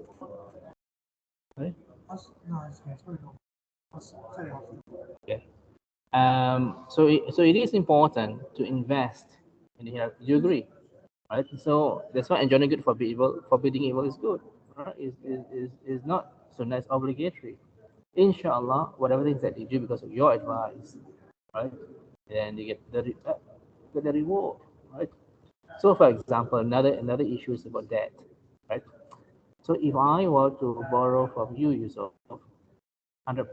right? No, it's okay. It's very long. I'll tell you after. Okay. So it is important to invest in the hereafter. Do you agree? Right. So that's why enjoining good, forbidding evil is good. Right? Is not so that's obligatory. Inshallah, whatever things that you do because of your advice, right? Then you get the reward, right? So, for example, another issue is about debt, right? So, if I were to borrow from you, Yusuf, £100,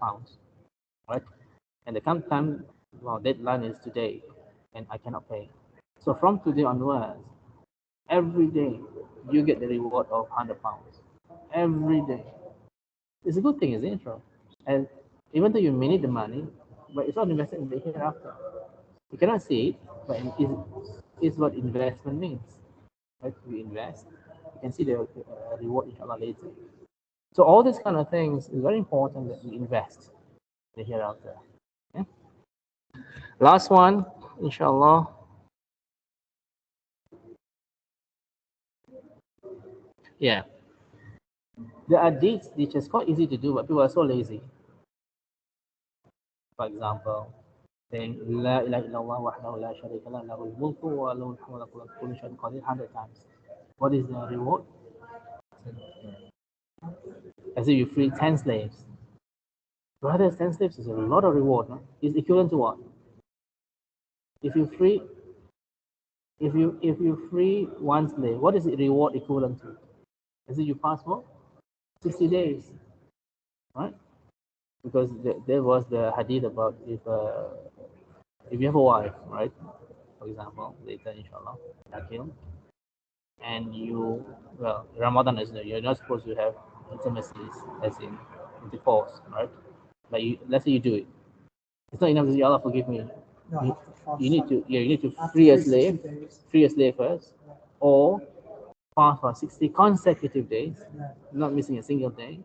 right? And the come time, well, deadline is today, and I cannot pay. So, from today onwards, every day you get the reward of £100 every day. It's a good thing, isn't it? True? And even though you may need the money, but it's not invested in the hereafter. You cannot see it, but it's what investment means. Right? We invest, you can see the reward inshallah later. So all these kind of things is very important that we invest in the hereafter. Okay? Last one, inshallah. Yeah. There are deeds which is quite easy to do, but people are so lazy. For example, saying La ilaha illallah wahdahu la sharika lah lahul mulku wa lahul hamdu wa huwa ala kulli shay'in qadir 100 times. What is the reward? As if you free 10 slaves. Brothers, 10 slaves is a lot of reward. No? It's equivalent to what? If you free one slave, what is the reward equivalent to? As if you fast for 60 days. Right? Because there was the hadith about if you have a wife, right? For example, later inshallah, Akil, and Ramadan is you're not supposed to have intimacies as in intercourse, right? But let's say you do it. It's not enough to say Allah forgive me. No, I You, have to fast. you need to After free a 360 slave, days. free a slave first, or fast for 60 consecutive days, Yeah. not missing a single day,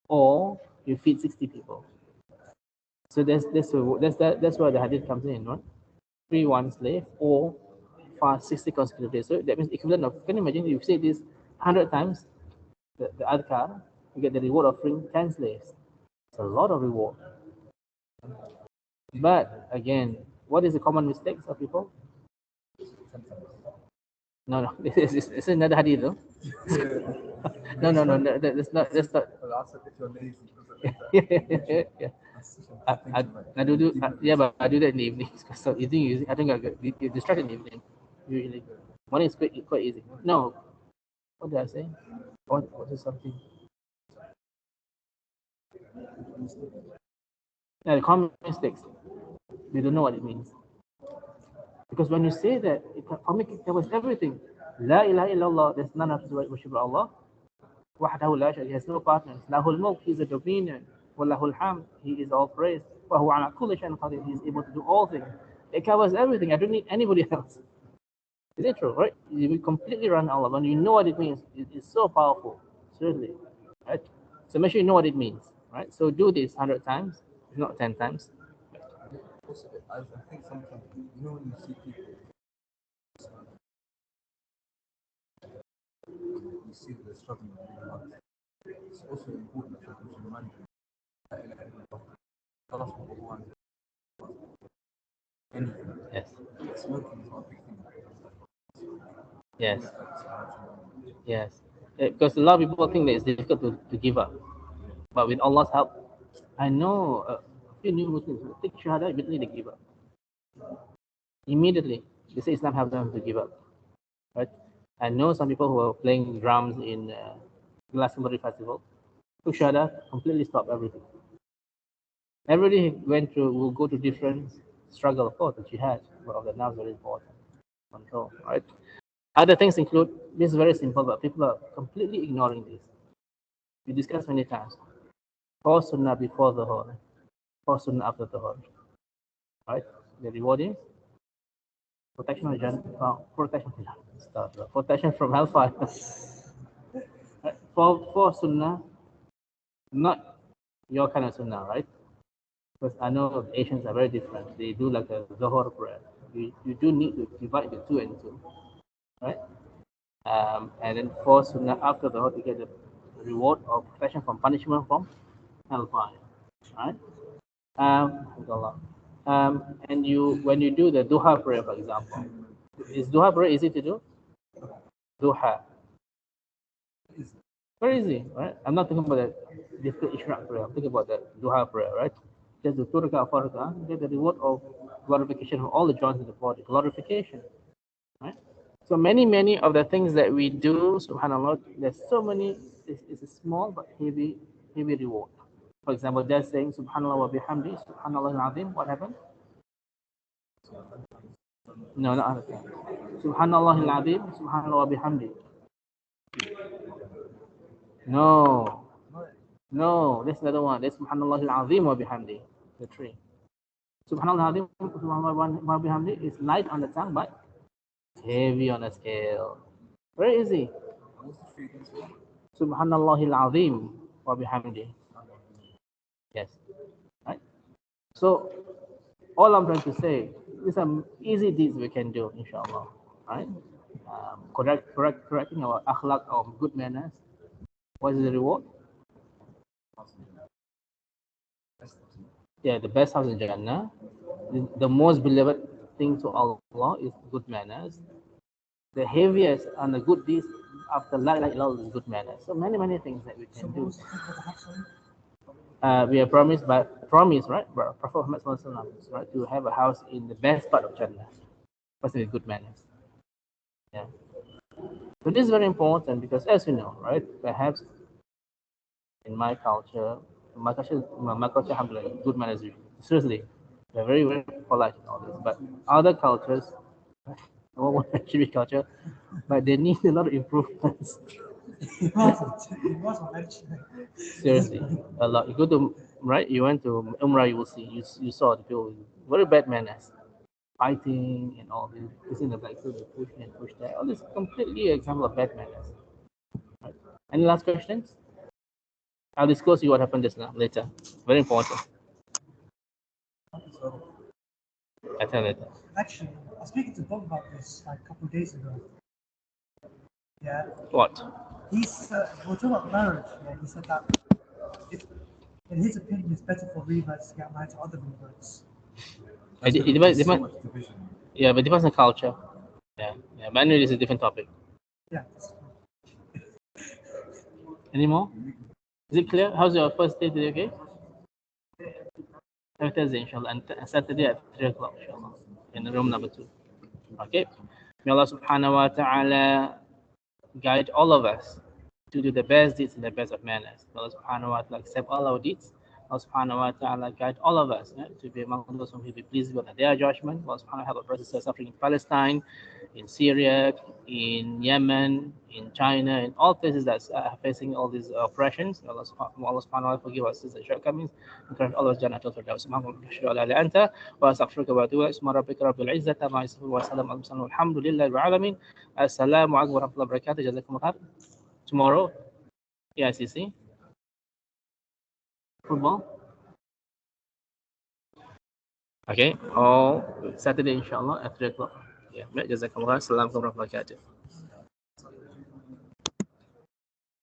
or you feed 60 people. So that's where the hadith comes in, right? Free one slave or fast 60 consecutive days. So that means equivalent of, can you imagine if you say this 100 times, the adhkar, you get the reward of freeing 10 slaves. It's a lot of reward. But again, what is the common mistakes of people? No, this is another hadith, though. No, that's not. But also, if you're lazy, Yeah. that's such a bad thing to like, Yeah, but I do that in the evening. So I think you distract in the evening usually. Morning is quite easy. No, what did I say? What is something? Yeah, the common mistakes. They don't know what it means. Because when you say that, it covers everything. La ilaha illallah, there's none of the worship of Allah. Wahdahu la sharika, he has no partners. Lahul mulk, he is a dominion. Wallahul hamd, he is all praised. Wa huwa ala kulli shay'in qadir, he is able to do all things. It covers everything. I don't need anybody else. Is it true, right? You will completely run Allah. When you know what it means, it's so powerful. Certainly. Right? So make sure you know what it means. Right? So do this 100 times, if not 10 times. also, I think sometimes, you know, when you see people, you see that they're struggling really hard. It's also important that we should remind them that La ilaha illallah, Salah for Quran, anything. Yes. Smoking is not a big thing. Yes. It's like so much. Yes. Because a lot of people think that it's difficult to give up. But with Allah's help, I know You new Muslims take shahada, immediately they give up. Immediately, they say Islam helps them to give up. Right? I know some people who are playing drums in Glastonbury Festival. Took shahada, completely stopped everything. Everybody will go to different struggle, of course, the jihad, but of the now is very important. Control, right? Other things include, this is very simple, but people are completely ignoring this. We discussed many times. 4 sunnah before the Dhuhr, 4 sunnah after the Dhuhr. Right? The reward is protection of protection from hellfire. Right? For sunnah, not your kind of sunnah, right? Because I know Asians are very different. They do like a Zohar prayer. You do need to divide the 2 and 2, right? And then 4 sunnah after the Dhuhr, you get the reward of protection from punishment from hellfire, right? And when you do the duha prayer, for example, is duha prayer easy to do? Duha, very easy, right? I'm not talking about the difficult ishraq prayer. I'm talking about the duha prayer, right? Just the 2 rak'ah, 4 rak'ah, you get the reward of glorification of all the joints in the body, glorification, right? So many of the things that we do, subhanallah, there's so many. It's a small but heavy reward. For example, they're saying subhanallah wa bihamdi, subhanallah al-azim. What happened? No, not other thing. Subhanallah al-azim, subhanallah wa bihamdi. No, that's another one. That's subhanallah al-azim wa bihamdi. The 3. Subhanallah al-azim, subhanallah wa bihamdi is light on the tongue but heavy on the scale. Very easy. Subhanallah al-azim wa bihamdi. Yes. Right? So all I'm trying to say, these are easy deeds we can do, inshallah. Right? Correcting our akhlaq, our good manners. What is the reward? Yeah, the best house in Jannah. The most beloved thing to Allah is good manners. The heaviest and the good deeds after La ilaha illallah is good manners. So many things that we can do. We are promised, right, by Prophet Muhammad Sallallahu Alaihi Wasallam, right, to have a house in the best part of Jannah. First with good manners. Yeah. So this is very important because, as you know, right, perhaps in my culture, alhamdulillah, good manners. Seriously, they're very polite and all this. But other cultures, I won't want to mention culture, but they need a lot of improvements. It wasn't mentioned. Seriously, a lot. You go to, right, you went to Umrah, you will see, you saw the people with very bad manners, fighting and all this, kissing the black suit, push and push that. All this completely example of bad manners. Right. Any last questions? I'll disclose you what happened just now later. Very important. I tell later. Actually, I was speaking to Bob about this like a couple of days ago. Yeah. What? We're talking about marriage. Yeah, he said that in his opinion, it's better for reverts to get married to other reverts. It depends. Yeah, but it depends on culture. Yeah. But anyway, this is a different topic. Yeah. Any more? Is it clear? How's your first day today? Okay. Have Thursday, inshallah, and Saturday at 3 o'clock, inshallah, in room number 2. Okay. May Allah subhanahu wa ta'ala guide all of us to do the best deeds and the best of manners. May Allah subhanahu wa ta'ala accept all our deeds. Allah subhanahu wa ta'ala guide all of us to be among those who will be pleased with their judgment. Allah subhanahu wa ta'ala help our brothers and sisters suffering in Palestine, in Syria, in Yemen, in China, in all places that are facing all these oppressions. Allah subhanahu wa ta'ala forgive us sins and shortcomings. Encourage all of us Jannatul Firdaus. Subhanahu wa ta'ala wa astaghfiruka wa atubu ilaik. Subhana rabbika rabbil izzati amma yasifun wa salamun alal mursalin walhamdulillahi rabbil alamin. Assalamu alaikum wa rahmatullahi wa barakatuh. Jazakumullah khair. Tomorrow, AICC football. Okay, all Saturday inshallah at 3 o'clock. Yeah, jazakumullah. Assalamu alaikum wa rahmatullahi wa barakatuh.